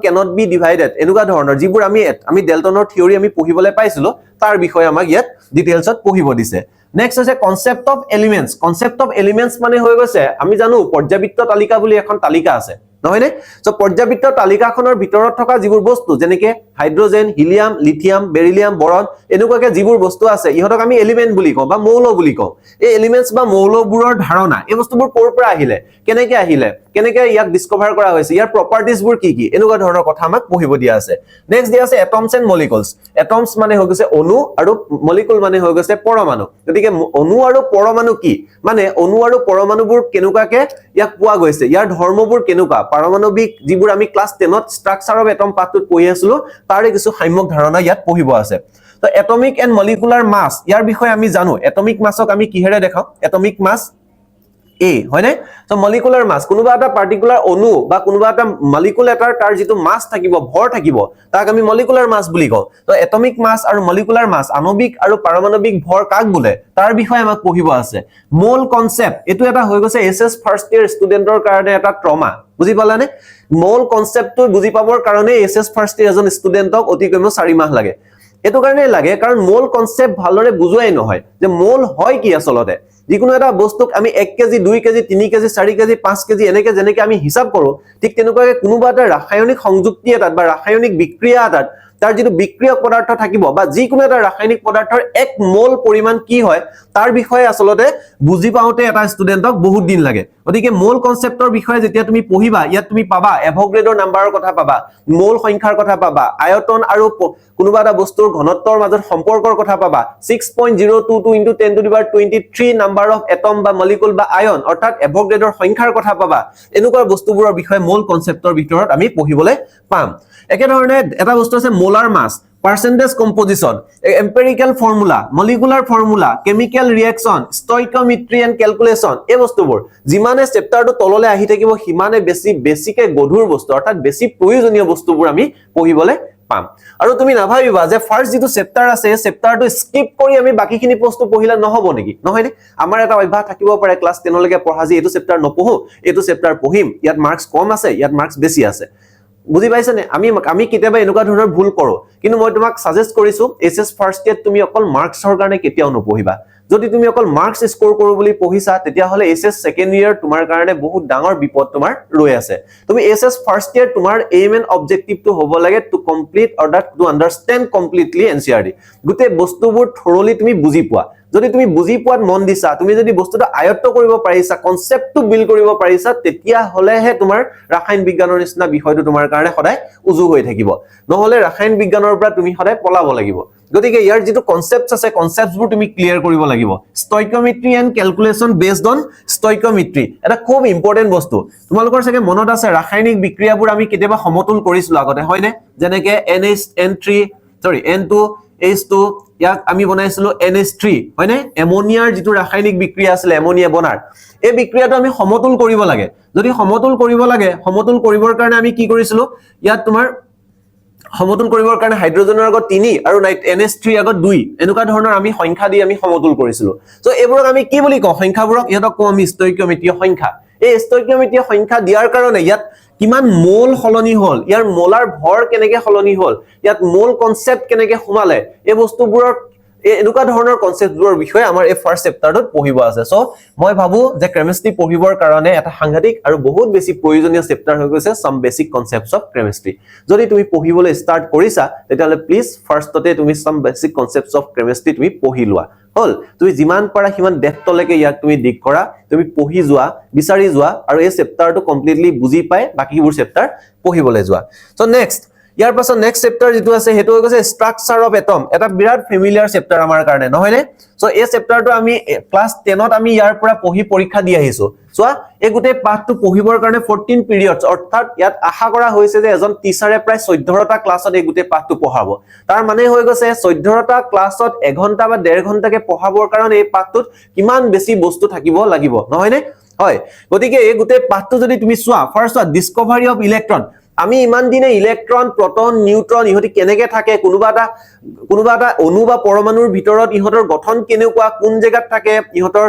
cannot be divided এনেকুৱা ধৰণৰ যিবোৰ আমি ডেলটনৰ থিওৰি আমি পঢ়িবলৈ পাইছিলো তাৰ বিষয়ে আমাক ইয়াত ডিটেইলছত পঢ়িব দিছে নেক্সট হৈছে concept of elements concept of elements মানে হৈ গৈছে আমি জানো পৰ্যাবৃত্ত তালিকা বুলি এখন তালিকা আছে নহয় নে সো পৰ্যাবৃত্ত তালিকাখনৰ ভিতৰত থকা যিবোৰ বস্তু যেনেকে হাইড্ৰোজেন হিলিয়াম লিথিয়াম বেৰিলিয়াম বৰন এনেকুৱাকে যিবোৰ বস্তু আছে ইহতক আমি এলিমেন্ট বুলি কওঁ বা মৌল বুলি কওঁ এই এলিমেন্টস বা মৌলবোৰৰ ধাৰণা এই বস্তুবোৰ ক'ৰ পৰা আহিলে কেনেকে ইয়াক ডিসকভাৰ কৰা হৈছে ইয়াৰ প্ৰপাৰ্টিজ বোৰ কি এনেকুৱা ধৰণৰ কথা আমাক পঢ়িব দিয়া আছে নেক্সট দিয়া আছে এটমছ এণ্ড মলিকুলছ এটমছ মানে হৈ গৈছে অণু আৰু মলিকুল মানে হৈ গৈছে পৰমাণু গতিকে অণু আৰু পৰমাণু কি মানে অণু আৰু পৰমাণুবোৰ কেনেকুৱাকে ইয়াক পোৱা গৈছে ইয়াৰ ধৰ্মবোৰ কেনেকুৱা পাৰমাণৱিক যিবোৰ আমি ক্লাছ 10 ত ষ্ট্ৰাকচাৰ অফ এটম পাঠটোত পঢ়ি আছিলো তাৰে কিছু সাম্যক ধাৰণা ইয়াত পঢ়িব আছে তো এটমিক এণ্ড মলিকুলাৰ মাছ ইয়াৰ বিষয়ে আমি জানো এটমিক মাছক আমি কিহেৰে দেখাও এটমিক মাছ A হয় না তো মলিকুলাৰ মাছ কোনোবা এটা পাৰ্টিকুলাৰ অণু বা কোনোবা এটা মলিকুল এটাৰ তাৰ যেটো মাছ থাকিব ভৰ থাকিব তাক আমি মলিকুলাৰ মাছ বুলি কওঁ তো এটমিক মাছ আৰু মলিকুলাৰ মাছ আণৱিক আৰু পাৰমাণৱিক ভৰ কাক বোলে তাৰ বিষয়ে আমাক পঢ়িব আছে মোল কনসেপ্ট এটো এটা হৈ গৈছে এছএছ ফাৰ্ষ্ট ইয়াৰ ষ্টুডেন্টৰ কাৰণে এটা ট্ৰমা বুজি পালানে মোল কনসেপ্টটো বুজি পাবৰ কাৰণে এছএছ ফাৰ্ষ্ট ইয়াৰ এজন ষ্টুডেন্টক অতি কমেও 4 মাহ লাগে এটো কাৰণে লাগে কাৰণ মোল কনসেপ্ট ভালৰে বুজুৱাই নহয় যে মোল হয় কি আসলতে যিকোনো এটা বস্তুক আমি 1 KG 2 KG 3 KG 4 KG 5 KG এনেকে যেনেকে আমি হিসাব কৰো ঠিক তেনেকুৱাকে কোনোবা এটা ৰাসায়নিক সংযুক্তি এটাত বা ৰাসায়নিক বিক্ৰিয়া এটাত তাৰ যেটো বিক্ৰিয়ক পদাৰ্থ থাকিব বা যিকোনো এটা ৰাসায়নিক পদাৰ্থৰ 1 মোল পৰিমাণ কি হয় তাৰ বিষয়ে আসলতে বুজি পাওঁতে এটা ষ্টুডেন্টক বহুত দিন লাগে গতিকে মোল কনসেপ্টৰ বিষয়ে যেতিয়া তুমি পঢ়িবা ইয়াত তুমি পাবা এভোগাড্ৰ নাম্বাৰৰ কথা পাবা মোল সংখ্যাৰ কথা পাবা আয়তন আৰু কোনোবা এটা বস্তুৰ ঘনত্বৰ মাজত সম্পৰ্কৰ কথা পাবা 6.022 * 1023 নাম্বাৰ অফ এটম বা মলিকুল বা আয়ন অৰ্থাৎ এভোগাড্ৰৰ সংখ্যাৰ কথা পাবা এনেকুৱা বস্তুবোৰৰ বিষয়ে মোল কনসেপ্টৰ ভিতৰত আমি পঢ়িবলৈ পাম একে ধৰণে এটা বস্তু আছে molar much percentage composition empirical formula molecular formula chemical reaction stoichiometry and calculation এই বস্তুবোৰ যিমানে চেপ্টাৰটো তললে আহি থাকিব হিমানে বেছিকে গধুৰ বস্তু অৰ্থাৎ বেছি প্ৰয়োজনীয় বস্তুবোৰ আমি পঢ়িবলৈ পাম আৰু তুমি নাভাবিবা যে ফাৰ্স্ট যেটো চেপ্টাৰ আছে চেপ্টাৰটো স্কিপ কৰি আমি বাকিখিনি বস্তু পঢ়িলা নহব নেকি নহয় নে আমাৰ এটা অভ্যাস থাকিব পাৰে ক্লাছ 10 লৈকে পঢ়া যি এটো চেপ্টাৰ নপঢ়ো এটো চেপ্টাৰ পঢ়িম ইয়াত মাৰ্কস কম আছে ইয়াত মাৰ্কস বেছি আছে বুজি পাইছে নে আমি কিতাবা এনেকুৱা ধৰণৰ ভুল কৰো কিন্তু মই তোমাক সাজেষ্ট কৰিছো এছএছ ফাৰ্ষ্ট ইয়াৰ তুমি অকল মাৰ্কছৰ কাৰণে কেতিয়াও নপঢ়িবা যদি তুমি অকল মাৰ্কস স্কোৰ কৰো বুলি পঢ়িছা তেতিয়া হলে এছএছ সেকেন্ড ইয়াৰ তোমাৰ কাৰণে বহুত ডাঙৰ বিপদ তোমাৰ ৰৈ আছে তুমি এছএছ ফাৰ্ষ্ট ইয়াৰ তোমাৰ এইম এণ্ড অবজেক্টিভ টু হ'ব লাগে to complete or to understand completely NCERT গুটে বস্তুবোৰ থৰলি তুমি বুজি পোৱা যদি তুমি বুজি পোৱাত মন দিছা তুমি যদি বস্তুটো আয়ত্ত কৰিব পাৰিছা কনসেপ্টটো বিল্ড কৰিব পাৰিছা তেতিয়া হলেহে তোমাৰ ৰাসায়নিক বিজ্ঞানৰ নিচিনা বিষয়টো তোমাৰ কাৰণে সদায় উজু হৈ থাকিব নহলে ৰাসায়নিক বিজ্ঞানৰ পৰা তুমি সদায় পলাব লাগিব গতিকে ইয়াৰ যেটো কনসেপ্টছ আছে কনসেপ্টছবোৰ তুমি ক্লিয়াৰ কৰিব লাগিব stoichiometry and calculation based on stoichiometry এটা খুব ইম্পৰ্টেন্ট বস্তু তোমালোকৰ চাগে মনত আছে ৰাসায়নিক বিক্ৰিয়াবোৰ আমি কেতিয়াবা সমতুল কৰিছিলো আগতে হয় নে যেনেকে N2H2 ইয়াক আমি বনাইছিলো NH3 হয় নে এমোনিয়াৰ যেটো ৰাসায়নিক বিক্ৰিয়া আছিল এমোনিয়া বনাৰ এই বিক্ৰিয়াটো আমি সমতুল কৰিব লাগে যদি সমতুল কৰিব লাগে সমতুল কৰিবৰ কাৰণে আমি কি কৰিছিলো ইয়াত তোমাৰ সমতুল কৰিবৰ কাৰণে হাইড্ৰোজেনৰ আগত 3 আৰু NH3 আগত 2 এনেকুৱা ধৰণৰ আমি সংখ্যা দি আমি সমতুল কৰিছিলো সো এবোৰক আমি কি বুলি কওঁ সংখ্যাবোৰক ইহতক কম stoichiometry সংখ্যা এই stoichiometry সংখ্যা দিয়াৰ কাৰণে ইয়াত কিমান মোল হলনি হল ইয়াৰ মোলাৰ ভৰ কেনেকে হলনি হল ইয়াত মোল কনসেপ্ট কেনেকে সোমালে এই বস্তুবোৰৰ এনেকুৱা ধৰণৰ কনসেপ্টবোৰৰ বিষয়ে আমাৰ এই ফাৰ্স্ট চেপ্টাৰটোত পঢ়িব আছে সো মই ভাবো যে কেমিষ্ট্ৰি পঢ়িবৰ কাৰণে এটা সাংঘাতিক আৰু বহুত বেছি প্ৰয়োজনীয় চেপ্টাৰ হৈ গৈছে সাম বেসিক কনসেপ্টছ অফ কেমিষ্ট্ৰি যদি তুমি পঢ়িবলৈ ষ্টাৰ্ট কৰিছা তেতিয়ালে প্লিজ ফাৰ্স্টতে তুমি সাম বেসিক কনসেপ্টছ অফ কেমিষ্ট্ৰি তুমি পঢ়ি লোৱা হল তুমি যিমান পাৰা হিমান ডেপথলৈকে ইয়াক তুমি দিক কৰা তুমি পঢ়ি যোৱা বিচাৰি যোৱা আৰু এই চেপ্টাৰটো কমপ্লিটলি বুজি পাই বাকিবোৰ চেপ্টাৰ পঢ়িবলৈ যোৱা সো নেক্সট ইয়াৰ পাছত নেক্সট চেপ্টাৰ যেটো আছে হেতু হৈ গৈছে ষ্ট্ৰাকচাৰ অফ এটম এটা বিৰাট ফেমিলিয়াৰ চেপ্টাৰ আমাৰ কাৰণে নহয় নে সো এই চেপ্টাৰটো আমি ক্লাছ 10 ত আমি ইয়াৰ পৰা পঢ়ি পৰীক্ষা দি আহিছো সোৱা এই গুটে পাঠটো পঢ়িবৰ কাৰণে 14 পিৰিয়ডছ অৰ্থাৎ ইয়াত আশা কৰা হৈছে যে এজন টিচাৰে প্ৰায় 14টা ক্লাছত এই গুটে পাঠটো পঢ়াব তাৰ মানে হৈ গৈছে 14টা ক্লাছত 1 ঘণ্টা বা 1.5 ঘণ্টাকে পঢ়াবৰ কাৰণে এই পাঠটোত কিমান বেছি বস্তু থাকিব লাগিব নহয় নে হয় গতিকে এই গুটে পাঠটো যদি তুমি সোৱা ফাৰ্স্ট ডিসকভাৰী অফ ইলেক্ট্ৰন আমি ইমান দিনে ইলেক্ট্ৰন প্ৰটন নিউট্ৰন ইহতি কেনেকে থাকে কোনোবা এটা অণু বা পৰমাণুৰ ভিতৰত ইহতৰ গঠন কেনেকুৱা কোন জায়গাত থাকে ইহতৰ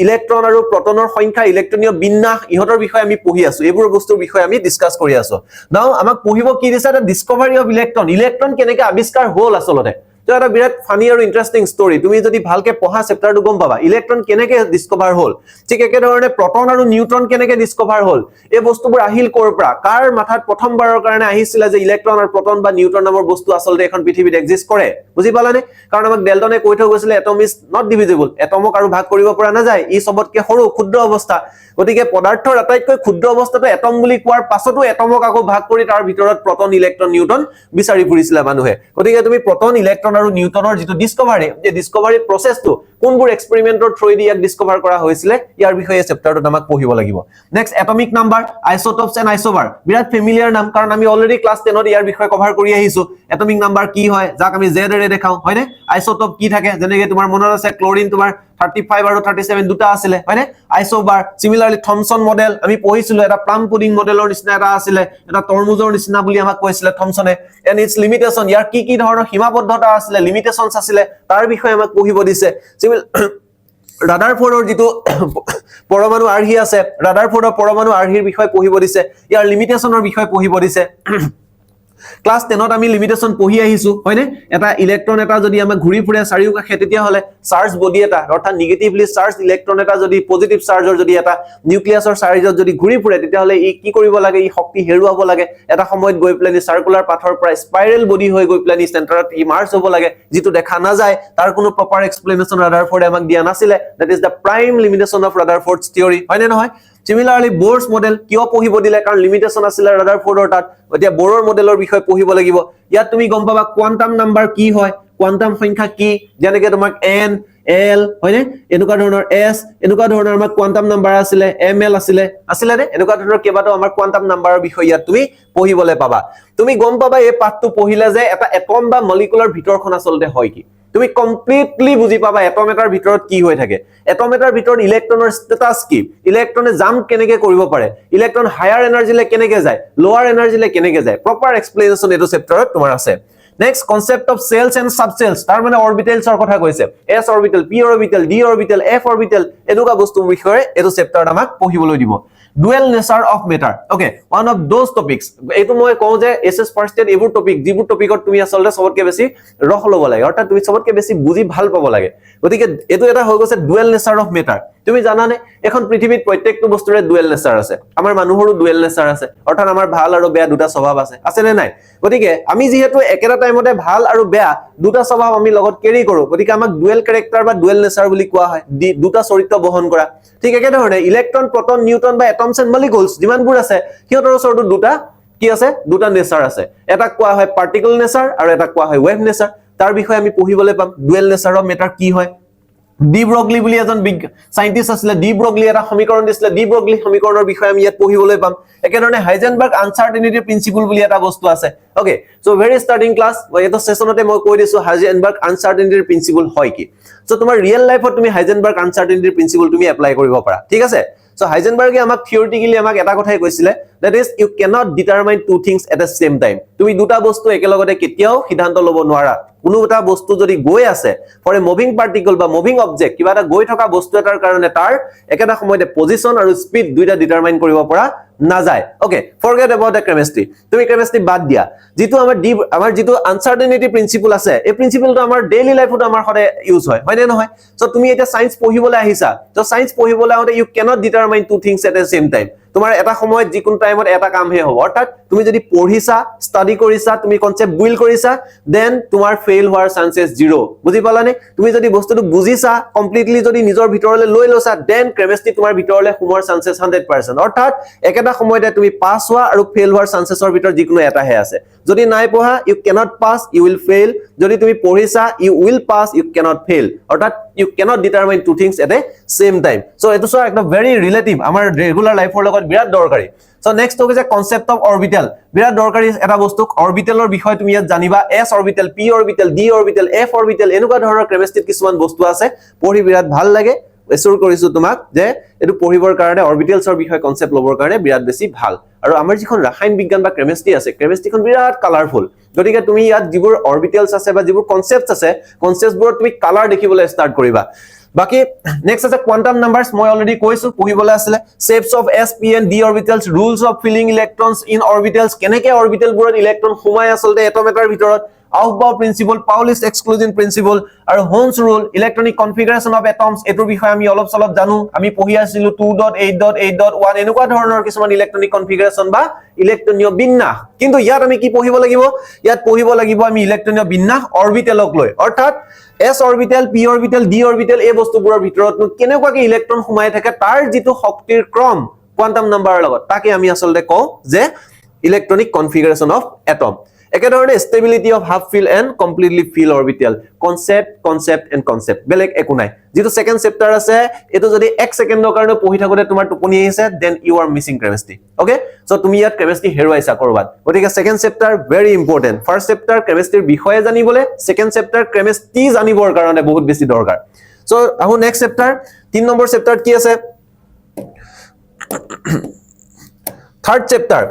ইলেক্ট্ৰন আৰু প্ৰটনৰ সংখ্যা ইলেক্ট্ৰনীয় বিন্যাস ইহতৰ বিষয়ে আমি পঢ়ি আছো এইবোৰ বস্তুৰ বিষয়ে আমি ডিসকাস কৰি আছো নাও আমাক পঢ়িব কি দিছে এটা ডিসকভাৰী অফ ইলেক্ট্ৰন কেনেকে আৱিষ্কাৰ হ'ল আসলতে তো এটা বিৰাট ফানি আৰু ইন্টাৰেষ্টিং ষ্টৰী তুমি যদি ভালকে পঢ়া চেপ্টাৰটো গম পাবা ইলেক্ট্ৰন কেনেকে ডিসকভাৰ হ'ল ঠিক একেধৰণে প্ৰটন আৰু নিউট্ৰন কেনেকে ডিসকভাৰ হ'ল এই বস্তুবোৰ আহিল কৰ পৰা কাৰ মাথাত প্ৰথমবাৰৰ কাৰণে আহিছিল যে ইলেক্ট্ৰন আৰু প্ৰটন বা নিউট্ৰন নামৰ বস্তু আচলতে এখন পৃথিৱীত এক্সিষ্ট কৰে বুজি পালানে কাৰণ আমাক ডেল্টনে কৈ থৈ গৈছিল এটম ইজ নট ডিভিজিবল এটমক আৰু ভাগ কৰিব পৰা নাযায় ই সবতকে সৰু ক্ষুদ্ৰ অৱস্থা গতিকে পদাৰ্থৰ আটাইতকৈ ক্ষুদ্ৰ অৱস্থাটো এটম বুলি কোৱাৰ পাছতো এটমক আকৌ ভাগ কৰি তাৰ ভিতৰত প্ৰটন ইলেক্ট্ৰন নিউট্ৰন বিচাৰি ফুৰিছিল মানুহে গতিকে তুমি প্ৰটন ইলেক্ট্ৰন আৰু নিউট্ৰনৰ যেটো ডিসকভাৰী এই ডিসকভাৰী প্ৰসেছটো কোনবোৰ এক্সপেৰিমেন্টৰ থ্ৰুদি ইয়াক ডিসকভাৰ কৰা হৈছিল ইয়াৰ বিষয়ে চেপ্টাৰটোত আমাক পঢ়িব লাগিব next atomic number isotopes and isobar বিৰাট ফেমিলিয়াৰ নাম কাৰণ আমি অলৰেডি ক্লাস 10 ত ইয়াৰ বিষয়ে কভাৰ কৰি আহিছো এটমিক নাম্বাৰ কি হয় যাক আমি জেড ৰে দেখাও হয়নে আইসোটোপ কি থাকে যেনেকৈ তোমাৰ মনত আছে ক্লোৰিন তোমাৰ 35 আৰু 37 দুটা আছিল হয়নে আইসোবাৰ সিমিলাৰলি থমসন মডেল আমি পঢ়িছিলো এটা প্লাম পুডিং মডেলৰ নিচিনা এটা আছিল এটা তৰমুজৰ নিচিনা বুলি আমাক কৈছিল থমসনে এন্ড ইটস লিমিটেশন ইয়াৰ কি ধৰণৰ সীমাবদ্ধতা আছিল লিমিটেশনস আছিল তাৰ বিষয়ে আমাক পঢ়িব দিছে ৰাদাৰফোৰ্ডৰ যেটো পৰমাণু আৰ্হি আছে ৰাদাৰফোৰ্ডৰ পৰমাণু আৰ্হিৰ বিষয়ে পঢ়িব দিছে ইয়াৰ লিমিটেশনৰ বিষয়ে পঢ়িব দিছে ক্লাস 10 ত আমি লিমিটেশন পঢ়ি আহিছো হয়নে এটা ইলেক্ট্ৰন এটা যদি আমাক ঘুৰি ফুৰে চাৰিওকাষে তেতিয়া হলে চাৰ্জ বডি এটা অৰ্থাৎ নেগেটিভলি চাৰ্জ ইলেক্ট্ৰন এটা যদি পজিটিভ চাৰ্জৰ যদি এটা নিউক্লিয়াছৰ চাৰ্জত যদি ঘুৰি ফুৰে তেতিয়া হলে ই কি কৰিব লাগে ই শক্তি হেৰুৱাব লাগে এটা সময়ত গৈ প্লেনি সাৰ্কুলাৰ পাথৰ পৰা স্পাইৰাল বডি হৈ গৈ প্লেনি চেন্টাৰত ই মাৰ্জ হ'ব লাগে যেটো দেখা না যায় তাৰ কোনো প্ৰপাৰ এক্সপ্লেনেশন ৰাদাৰফোৰ্ডে আমাক দিয়া নাছিলে that is the prime limitation of Rutherford's theory হয়নে নহয় Similarly, Bohr's model কিয় পঢ়িব দিলে কাৰণ লিমিটেশন আছিল ৰাদাৰফোৰ্ডৰ তাত এতিয়া বোৰৰ মডেলৰ বিষয়ে পঢ়িব লাগিব ইয়াত তুমি গম পাবা কোৱান্টাম নাম্বাৰ কি হয় কোৱান্টাম সংখ্যা কি যেনেকৈ তোমাক n l হয়নে এনেকুৱা ধৰণৰ s এনেকুৱা ধৰণৰ আমাৰ কোৱান্টাম নাম্বাৰ আছিল ml আছিল নে এনেকুৱা ধৰণৰ কেইবাটাও আমাৰ কোৱান্টাম নাম্বাৰৰ বিষয়ে ইয়াত তুমি পঢ়িবলৈ পাবা তুমি গম পাবা এই পাঠটো পঢ়িলে যে এটা এটম বা মলিকুলাৰ ভিতৰখন আচলতে হয় কি তুমি কমপ্লিটলি বুজি পাবা এটম এটাৰ ভিতৰত কি হৈ থাকে এটম এটাৰ ভিতৰত ইলেক্ট্ৰনৰ ষ্টেটাস কি ইলেক্ট্ৰনে জাম্প কেনেকৈ কৰিব পাৰে ইলেক্ট্ৰন হায়াৰ এনাৰ্জিলে কেনেকৈ যায় লোৱাৰ এনাৰ্জিলে কেনেকৈ যায় প্ৰপাৰ এক্সপ্লেনেশন এটো চেপ্টাৰত তোমাৰ আছে next concept of shells and subshells তাৰ মানে অৰবিটেলছৰ কথা কৈছে s orbital p orbital d orbital f orbital এনেকুৱা বস্তুৰ বিষয়ে এটো চেপ্টাৰত আমাক পঢ়িবলৈ দিব dual nature of matter okay one of those topics এটো মই কওঁ যে ss ফাৰ্স্ট ইয়াৰ এবোৰ টপিক যিবোৰ টপিকত তুমি আসলে সবতকে বেছি ৰখ ল'ব লাগে অৰ্থাৎ তুমি সবতকে বেছি বুজি ভাল পাব লাগে গতিকে এটো এটা হৈ গৈছে dual nature of matter তুমি জানানে এখন পৃথিৱীত প্ৰত্যেকটো বস্তুৰে dual nature আছে আমাৰ মানুহৰো dual nature আছে অৰ্থাৎ আমাৰ ভাল আৰু বেয়া দুটা স্বভাৱ আছে নে নাই গতিকে আমি যেহেতু একেটা টাইমতে ভাল আৰু বেয়া দুটা স্বভাৱ আমি লগত কেৰি কৰো গতিকে আমাক dual character বা dual nature বুলি কোৱা হয় দুটা চৰিত্ৰ বহন কৰা ঠিক একেধৰণে ইলেক্ট্ৰন প্ৰটন নিউট্ৰন বা এটমছ এণ্ড মলিকুলছ যিমানবোৰ আছে সিহঁতৰ ওচৰতো দুটা কি আছে দুটা নেচাৰ আছে এটা কোৱা হয় পাৰ্টিকল নেচাৰ আৰু এটা কোৱা হয় ৱেভ নেচাৰ তাৰ বিষয়ে আমি পঢ়িবলৈ পাম ডুৱেল নেচাৰ অফ মেটাৰ কি হয় ডি ব্ৰগলি বুলি এজন বিগ সাইন্টিষ্ট আছিল ডি ব্ৰগলি এটা সমীকৰণ দিছিল ডি ব্ৰগলি সমীকৰণৰ বিষয়ে আমি ইয়াত পঢ়িবলৈ পাম একেধৰণে হাইজেনবাৰ্গ আনসাৰ্টেনিটি প্ৰিন্সিপল বুলি এটা বস্তু আছে okay so very starting class এটা সেশনতে মই কৈ দিছো হাইজেনবাৰ্গ আনসাৰ্টেনিটি প্ৰিন্সিপল হয় কি সো তোমাৰ ৰিয়েল লাইফত তুমি হাইজেনবাৰ্গ আনসাৰ্টেনিটি প্ৰিন্সিপল তুমি এপ্লাই কৰিব পাৰা ঠিক আছে So Heisenberg আমাক theoretically আমাক এটা কথাই কৈছিলে that is you cannot determine two things at the same time তুমি দুটা বস্তু একেলগতে কেতিয়াও সিদ্ধান্ত ল'ব নোৱাৰা কোনো এটা বস্তু যদি গৈ আছে ফৰ এ মুভিং পাৰ্টিকল বা মুভিং অবজেক্ট কিবা এটা গৈ থকা বস্তু এটাৰ কাৰণে তাৰ একেটা সময়তে পজিশন আৰু স্পীড দুইটা ডিটাৰমাইন কৰিব পৰা না যায় okay forget about the chemistry তুমি কেমিষ্ট্ৰি বাদ দিয়া যেটো আমাৰ যেটো আনসাৰ্টেনিটি প্ৰিন্সিপল আছে এই প্ৰিন্সিপলটো আমাৰ ডেইলি লাইফত আমাৰ সদায় ইউজ হয় হয়নে নহয় সো তুমি এটা সায়েন্স পঢ়িবলৈ আহিছা তো সায়েন্স পঢ়িবলৈ আহোতে U cannot determine two things at the same time তোমাৰ এটা সময়ত যিকোনো টাইমত এটা কাম হে হ'ব অৰ্থাৎ তুমি যদি পঢ়িছা ষ্টাডি কৰিছা তুমি কনসেপ্ট বুইল কৰিছা দেন তোমাৰ ফেইল হোৱাৰ চান্সেস 0 বুজি পালানে তুমি যদি বস্তুটো বুজিছা কমপ্লিটলি যদি নিজৰ ভিতৰলৈ লৈ লৈছা দেন কেমিষ্ট্ৰি তোমাৰ ভিতৰলৈ সোমোৱাৰ চান্সেস 100% অৰ্থাৎ একেটা সময়তে তুমি পাস হোৱা আৰু ফেইল হোৱাৰ চান্সেসৰ ভিতৰ যিকোনো এটা হে আছে যদি নাই পঢ়া U cannot pass you will fail যদি তুমি পঢ়িছা you will pass you cannot fail অৰ্থাৎ you cannot determine two things at the same time so eto so ekta very relative amar regular life or logot birat dorkari so next to is a concept of orbital birat dorkari eta bostu orbitalor bishoy tumi yat janiba s orbital p orbital d orbital f orbital enuka dhoroner chemistry kisuman bostu ase pori birat bhal lage এসুৰ কৰিছো তোমাক যে এটো পঢ়িবৰ কাৰণে অৰবিটেলছৰ বিষয় কনসেপ্ট লবৰ কাৰণে বিৰাট বেছি ভাল আৰু আমাৰ যিখন ৰাসায়নিক বিজ্ঞান বা কেমিষ্ট্ৰি আছে কেমিষ্ট্ৰিখন বিৰাট কালাৰফুল গতিকে তুমি ইয়াত যিবোৰ অৰবিটেলছ আছে বা যিবোৰ কনসেপ্টছ আছে কনসেপ্টছবোৰ তুমি কালাৰ দেখিবলৈ ষ্টাৰ্ট কৰিবা বাকি নেক্সট আছে কোয়ান্টাম নাম্বাৰস মই অলৰেডি কৈছো পঢ়িবলৈ আছে shapes of s p and d orbitals rules of filling electrons in orbitals কেনেকৈ অৰবিটেলবোৰত ইলেক্ট্ৰন সোমাই আসলতে এটম এটাৰ ভিতৰত Aufbau principle, Pauli's exclusion principle, আৰু Hohn's rule, electronic configuration of atoms, এটোৰ বিষয়ে আমি অলপ চলপ জানো, আমি পঢ়ি আছিলো 2.8.8.1 এনেকুৱা ধৰণৰ কিছুমান ইলেক্ট্ৰনিক কনফিগাৰেশন বা ইলেক্ট্ৰনীয় বিন্যাস। কিন্তু ইয়াত আমি কি পঢ়িব লাগিব? ইয়াত পঢ়িব লাগিব আমি ইলেক্ট্ৰনীয় বিন্যাস অৰবিটেলক লৈ, অৰ্থাৎ s orbital, p orbital, d orbital এই বস্তুবোৰৰ ভিতৰত কেনেকুৱাকে ইলেক্ট্ৰন সোমাই থাকে তাৰ যিটো শক্তিৰ ক্ৰম কোৱান্টাম নাম্বাৰৰ লগত, তাকে আমি আসলে কওঁ যে ইলেক্ট্ৰনিক কনফিগাৰেশন অফ এটম। একেধৰণে stability of half fill and completely fill orbital, concept বেলেগ একো নাই। যেটো সেকেন্ড চেপ্টাৰ আছে এটো যদি 1 সেকেন্ডৰ কাৰণে পঢ়ি থাকোতে তোমাৰ টোপনি আহিছে then you are missing chemistry. Okay, so তুমি ইয়াত কেমিষ্ট্ৰি হেৰুৱাইছা কৰবাত। গতিকে second chapter very important. First chapter কেমিষ্ট্ৰিৰ বিষয়ে জানিবলে, সেকেন্ড চেপ্টাৰ কেমিষ্ট্ৰি জানিবৰ কাৰণে বহুত বেছি দৰকাৰ। সো আহো নেক্সট চেপ্টাৰ 3 নম্বৰ চেপ্টাৰত কি আছে? থাৰ্ড চেপ্টাৰ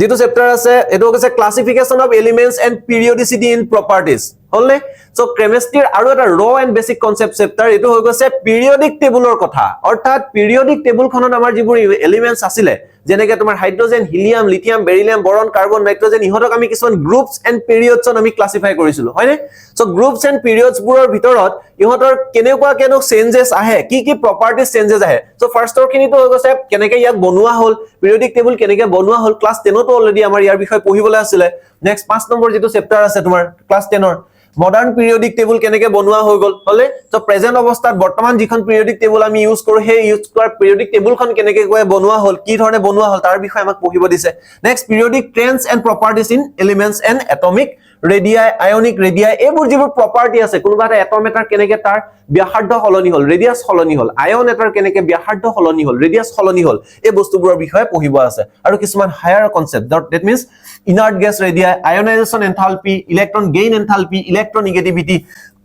যেটো চেপ্টাৰ আছে এটো হৈছে classification of elements and periodicity in properties. হলনে? সো কেমিষ্ট্ৰিৰ আৰু এটা ৰ এন্ড বেসিক কনসেপ্ট চেপ্টাৰ এটো হৈ গৈছে পিৰিয়ডিক টেবুলৰ কথা। অৰ্থাৎ পিৰিয়ডিক টেবুলখনত আমাৰ যিবোৰ এলিমেন্টস আছিল যেনেকৈ তোমাৰ hydrogen, helium, lithium, beryllium, boron, carbon, nitrogen ইহঁতক আমি কিছুমান গ্ৰুপস এন্ড পিৰিয়ডছত আমি ক্লাসিফাই কৰিছিলো, হয়নে? সো গ্ৰুপস এন্ড পিৰিয়ডস বোৰৰ ভিতৰত ইহঁতৰ কেনেকুৱা চেঞ্জেস আহে, কি কি প্ৰপাৰ্টিজ চেঞ্জেস আহে। সো ফাৰ্ষ্টৰ খিনিটো হৈ গৈছে কেনেকৈ ইয়াক বনোৱা হ'ল, পিৰিয়ডিক টেবুল কেনেকৈ বনোৱা হ'ল, ক্লাস 10 তো অলৰেডি আমাৰ ইয়াৰ বিষয়ে পঢ়িবলৈ আছিল। নেক্সট 5 নম্বৰ যেটো চেপ্টাৰ আছে তোমাৰ ক্লাস 10ৰ মডাৰ্ন পিৰিয়ডিক টেবুল কেনেকৈ বনোৱা হৈ গল, হলে? সো প্ৰেজেন্ট অৱস্থাত বৰ্তমান যিখন পিৰিয়ডিক টেবুল আমি ইউজ কৰো সেই ইউজ কৰা পিৰিয়ডিক টেবুলখন কেনেকৈ বনোৱা হ'ল, কি ধৰণে বনোৱা হ'ল তাৰ বিষয়ে আমাক পঢ়িব দিছে। Next periodic trends and properties in elements and atomic radii, ionic radii, এইবোৰ যিবোৰ প্ৰপাৰ্টি আছে, কোনোবা এটা এটম এটাৰ কেনেকৈ তাৰ ব্যাসাৰ্ধ সলনি হ'ল, ৰেডিয়াস সলনি হ'ল, আয়ন এটাৰ কেনেকৈ ব্যাসাৰ্ধ সলনি হ'ল, ৰেডিয়াস সলনি হ'ল, এই বস্তুবোৰৰ বিষয়ে পঢ়িব আছে। আৰু কিছুমান higher concept that means inert gas radii, ionization enthalpy, electron gain enthalpy, electronegativity,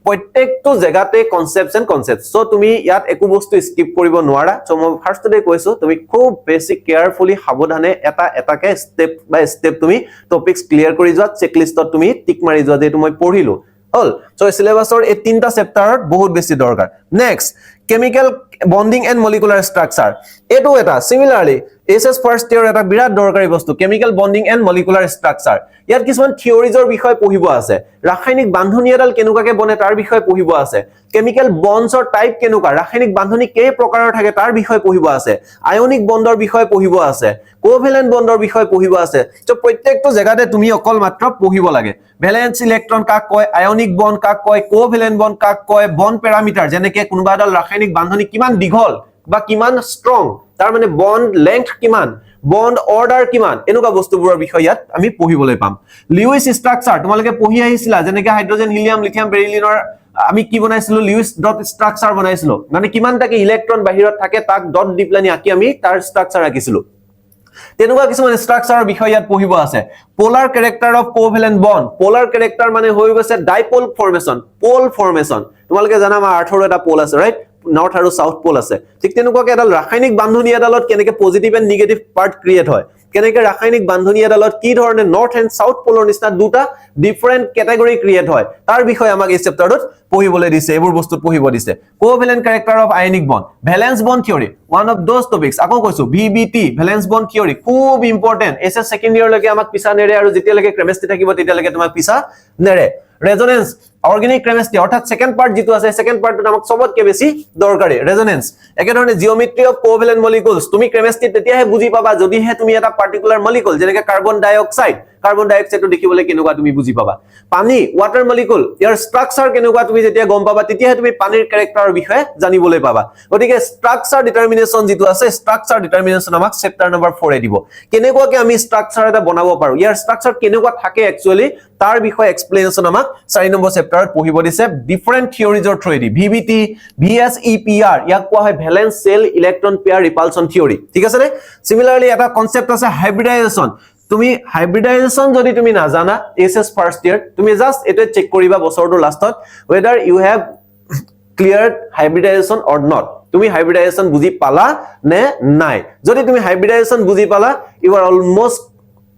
প্ৰত্যেকটো জেগাতে কনসেপ্টস এন্ড কনসেপ্টস। সো তুমি ইয়াত একো বস্তু স্কিপ কৰিব নোৱাৰা। সো মই ফাৰ্ষ্টতে কৈছো তুমি খুব বেছি কেয়াৰফুলি সাৱধানে এটা এটাকে স্টেপ বাই স্টেপ তুমি টপিকস ক্লিয়াৰ কৰি যোৱা, চেকলিষ্টত তুমি টিক মাৰি যোৱা যে এইটো মই পঢ়িলো হল। সো সিলেবাসৰ এই 3টা চেপ্টাৰত বহুত বেছি দৰকাৰ। Next chemical bonding and molecular structure, এটো এটা সিমিলাৰলি এসএস ফাৰ্স্ট ইয়াৰ এটা বিৰাট দৰকাৰী বস্তু chemical bonding and molecular structure. ইয়াত কিছুমান থিওৰিজৰ বিষয় পঢ়িব আছে, ৰাসায়নিক বান্ধনী এডাল কেনেকুৱাকে বনে তাৰ বিষয় পঢ়িব আছে, কেমিক্যাল বন্ডছৰ টাইপ কেনেকুৱা, ৰাসায়নিক বান্ধনী কেই প্ৰকাৰৰ থাকে তাৰ বিষয় পঢ়িব আছে, আয়নিক বন্ডৰ বিষয় পঢ়িব আছে, কোভেলেন্ট বন্ডৰ বিষয় পঢ়িব আছে। তো প্ৰত্যেকটো জায়গাতে তুমি অকল মাত্ৰ পঢ়িব লাগে। ভ্যালেন্স ইলেক্ট্ৰন কাক কয়, আয়নিক বন্ড কাক কয়, কোভেলেন্ট বন্ড কাক কয়, বন্ড প্যাৰামিটাৰ যেনেকৈ কোনোবা এডাল ৰাসায়নিক বান্ধনী কিমান দীঘল বা কিমান ষ্ট্ৰং, তাৰ মানে বন্ড লেংথ কিমান, বন্ড অৰ্ডাৰ কিমান, এনেকুৱা বস্তুবোৰৰ বিষয় ইয়াত আমি পঢ়িবলৈ পাম। লিউইছ ষ্ট্ৰাকচাৰ তোমালোকে পঢ়ি আহিছিলা, যেনেকৈ হাইড্ৰোজেন, হিলিয়াম, লিথিয়াম, বেৰিলিয়ামৰ আমি কি বনাইছিলো, লিউইছ ডট ষ্ট্ৰাকচাৰ বনাইছিলো, মানে কিমানটাকে ইলেক্ট্ৰন বাহিৰত থাকে তাক ডট দি পেলাই আঁকি আমি তাৰ ষ্ট্ৰাকচাৰ আঁকিছিলো। তেনেকুৱা কিছুমান ষ্ট্ৰাকচাৰৰ বিষয় ইয়াত পঢ়িব আছে। Polar character of covalent bond, polar character মানে হৈ গৈছে ডাইপোল ফৰ্মেশন, পোল ফৰ্মেশন। তোমালোকে জানা আমাৰ আৰ্থৰ এটা পোল আছে, ৰাইট? নৰ্থ আৰু সাউথ পোল আছে। ঠিক তেনেকুৱাকে এডাল ৰাসায়নিক বান্ধনী এডালত কেনেকৈ positive and negative part create হয়, কেনেকৈ ৰাসায়নিক বান্ধনী এডালত কি ধৰণে নৰ্থ এণ্ড সাউথ পোলৰ নিচিনা দুটা ডিফাৰেন্ট ক্যাটেগৰী ক্ৰিয়েট হয় তাৰ বিষয়ে আমাক এই চেপ্টাৰত পঢ়িবলৈ দিছে, এইবোৰ বস্তু পঢ়িব দিছে। Covalent character of ionic bond, valence bond theory, one of those topics. আকৌ কৈছো ভিবিটি, ভ্যালেন্স বন্ড থিওৰি খুব ইম্পৰ্টেন্ট। এসএস সেকেন্ড ইয়াৰ লৈকে আমাক পিছা নেৰে আৰু যেতিয়ালৈকে কেমিষ্ট্ৰি থাকিব তেতিয়ালৈকে তোমাক পিছা নেৰে। ৰেজোনেন্স অৰ্গেনিক কেমিষ্ট্ৰি অৰ্থাৎ সেকেন্ড পাৰ্ট যেটো আছে সেকেন্ড পাৰ্টটো আমাক সবতকে বেছি দৰকাৰী। ৰেজোনেন্স একেধৰণে জিওমেট্ৰি অফ কোভেলেন্ট মলিকুলস, তুমি কেমিষ্ট্ৰি তেতিয়াহে বুজি পাবা যদিহে তুমি এটা পাৰ্টিকুলাৰ মলিকুল যেনেকৈ কাৰ্বন ডাইঅক্সাইডটো দেখিবলৈ কেনেকুৱা তুমি বুজি পাবা। পানী ওয়াটাৰ মলিকুল ইয়াৰ ষ্ট্ৰাকচাৰ কেনেকুৱা তুমি যেতিয়া গম পাবা তেতিয়াহে তুমি পানীৰ ক্যাৰেক্টাৰৰ বিষয়ে জানিবলৈ পাবা। গতিকে ষ্ট্ৰাকচাৰ ডিটাৰমিনেশ্যন যেটো আছে, ষ্ট্ৰাকচাৰ ডিটাৰমিনেশ্যন আমাক চেপ্টাৰ নম্বৰ 4 এ দিব। কেনেকুৱাকে আমি ষ্ট্ৰাকচাৰ এটা বনাব পাৰো, ইয়াৰ ষ্ট্ৰাকচাৰ কেনেকুৱা থাকে একচুয়ালি তাৰ বিষয়ে এক্সপ্লেনেশ্যন আমাক 4 নম্বৰ চেপ্টাৰত পঢ়িব দিছে। ডিফাৰেন্ট থিওৰিজৰ থ্ৰুদি ভিবিটি, ভিএছইপিআৰ ইয়াক কোৱা হয় valence shell electron pair repulsion theory. ঠিক আছে নে? সিমিলাৰলি এটা কনসেপ্ট আছে হাইব্ৰিডাইজেশন। তুমি হাইব্ৰিডাইজেশন যদি তুমি নাজানা এসএস ফাৰ্স্ট ইয়াৰ তুমি জাস্ট এটা চেক কৰিবা বছৰটোৰ লাষ্টত whether you have cleared hybridization or not, তুমি হাইব্ৰিডাইজেশন বুজি পালা নে নাই। যদি তুমি হাইব্ৰিডাইজেশন বুজি পালা you are almost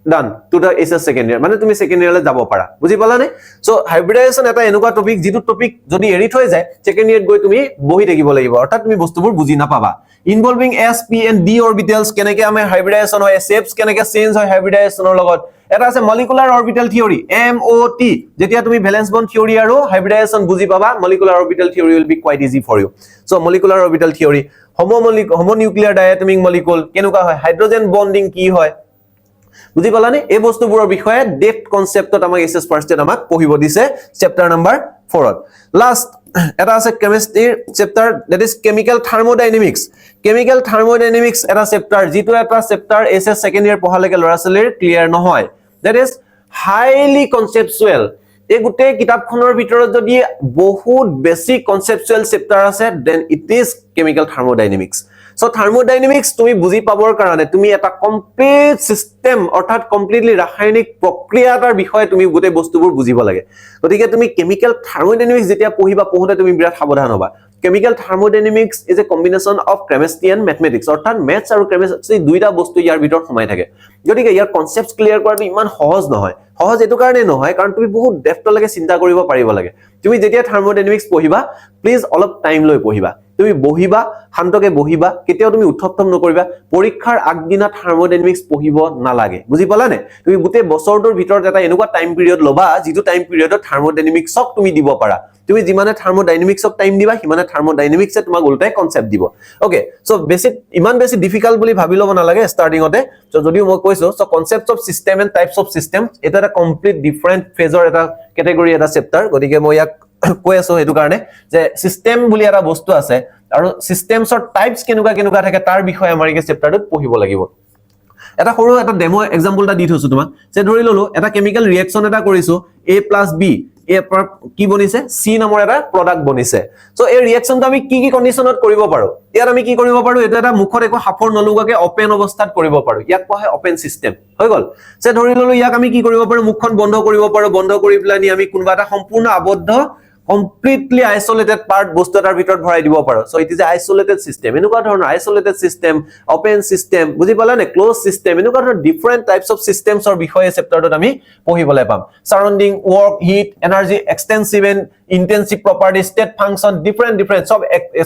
done to the SS second year, মানে তুমি সেকেন্ড ইয়াৰলৈ যাব পাৰা, বুজি পালা নে? সো হাইব্ৰিডাইজেশন এটা এনেকুৱা টপিক যেটো টপিক যদি এৰি থৈ যায় সেকেন্ড ইয়াৰত গৈ তুমি বহি থাকিব লাগিব, অৰ্থাৎ তুমি বস্তুবোৰ বুজি নাপাবা। Involving s p and d অৰবিটেলস, কেনেকৈ আমাৰ হাইব্ৰিডাইজেশন হয়, শেপস কেনেকৈ চেঞ্জ হয় হাইব্ৰিডাইজেশনৰ লগত, এটা আছে মলিকুলাৰ অৰবিটেল থিওৰি MOT যেতিয়া তুমি ভ্যালেন্স বন্ড থিওৰি আৰু হাইব্ৰিডাইজেশ্যন বুজি পাবা molecular orbital theory will be quite easy for you so molecular orbital theory homonuclear diatomic molecule কেনেকুৱা হয় হাইড্ৰোজেন বন্ডিং কি হয় বুজি পালানে এই বস্তুবোৰৰ বিষয়ে ডেপথ কনসেপ্টত আমাক এসএস ফাৰ্ষ্ট ইয়াৰ আমাক পঢ়িব দিছে চেপ্টাৰ নম্বৰ 4 ত লাষ্ট এটা আছে কেমিষ্ট্ৰিৰ chapter that is chemical thermodynamics এটা চেপ্টাৰ যিটো এটা চেপ্টাৰ এসএস সেকেন্ড ইয়াৰ পঢ়ালৈকে লৰাছলিৰ ক্লিয়াৰ নহয় দ্যাট ইজ হাইলি কনসেপচুৱেল এই গুটে কিতাপখনৰ ভিতৰত যদি বহুত বেসিক কনসেপচুৱেল চেপ্টাৰ আছে then it is chemical thermodynamics So thermodynamics তুমি বুজি পাবৰ কাৰণে তুমি এটা কমপ্লিট সিস্টেম অৰ্থাৎ কমপ্লিটলি ৰাসায়নিক প্ৰক্ৰিয়াৰ বিষয়ে তুমি গোটেই বস্তুবোৰ বুজিব লাগে গতিকে তুমি কেমিক্যাল থাৰ্মোডাইনামিক্স যেতিয়া পঢ়োতে তুমি বিৰাট সাৱধান হ'বা chemical thermodynamics is a combination of chemistry and mathematics অৰ্থাৎ ম্যাথছ আৰু কেমিষ্ট্ৰি দুইটা বস্তু ইয়াৰ ভিতৰত সোমাই থাকে গতিকে ইয়াৰ কনসেপ্টছ ক্লিয়াৰ কৰাটো ইমান সহজ নহয় সহজ এটো কাৰণে নহয় কাৰণ তুমি বহুত ডেপথলৈকে চিন্তা কৰিব পাৰিব লাগে তুমি যেতিয়া থাৰ্মোডাইনামিক্স পঢ়িবা প্লিজ অলপ টাইম লৈ পঢ়িবা তুমি বহিবা শান্তকে বহিবা কেতিয়াও তুমি উত্থপ্তম নকৰিবা পৰীক্ষাৰ আগদিনা থাৰ্মোডাইনামিক্স পঢ়িব নালাগে বুজি পালানে তুমি গোটেই বছৰটোৰ ভিতৰত এটা এনেকুৱা টাইম পিৰিয়ড লবা যিটো টাইম পিৰিয়ডত থাৰ্মোডাইনামিক্সক তুমি দিব পাৰা তুমি যিমানে থাৰ্মোডাইনামিক্সক টাইম দিবা সিমানে থাৰ্মোডাইনামিক্সে তোমাক উল্টাই কনসেপ্ট দিব ওকে সো বেসিক ইমান বেছি ডিফিকাল্ট বুলি ভাবি লব নালাগে ষ্টাৰ্টিংতে সো যদিও মই কৈছো so concepts of system and types of systems এটা এটা কমপ্লিট ডিফাৰেন্ট ফেজৰ এটা ক্যাটেগৰী এটা চেপ্টাৰ গতিকে মই ইয়াক কৈ আছো এটো কাৰণে যে সিস্টেম বুলি এটা বস্তু আছে আৰু সিস্টেমছৰ টাইপছ কেনেকুৱা থাকে তাৰ বিষয়ে আমাৰ এই চেপ্টাৰটোত পঢ়িব লাগিব এটা সৰু এটা ডেমো এক্সাম্পল এটা দি থৈছো তোমাক যে ধৰি ললো এটা কেমিক্যাল ৰিঅ্যাকশন এটা কৰিছো A + B এ কি বনিছে C নামৰ এটা প্ৰডাক্ট বনিছে সো এই ৰিঅ্যাকশনটো আমি কি কন্ডিশনত কৰিব পাৰো ইয়াত আমি কি কৰিব পাৰো এটা এটা মুখত একো হাফৰ নলুগাকে ওপেন অৱস্থাত কৰিব পাৰো ইয়াক কোৱা হয় ওপেন সিস্টেম হৈ গল যে ধৰি ললো ইয়াক আমি কি কৰিব পাৰো মুখখন বন্ধ কৰিব পাৰো বন্ধ কৰি প্লানি আমি কোনবা এটা সম্পূৰ্ণ আবদ্ধ completely isolated part বস্তু এটাৰ ভিতৰত ভৰাই দিব পাৰো so it is a isolated system এনেকুৱা ধৰণৰ আইসোলেটেড সিস্টেম ওপেন সিস্টেম বুজি পালা নে ক্লোজ সিস্টেম এনেকুৱা ধৰণৰ ডিফাৰেন্ট টাইপছ অফ সিস্টেমছৰ বিষয়ে চেপ্টাৰটোত আমি পঢ়িবলৈ পাম surrounding work heat energy extensive and intensive property state function different সব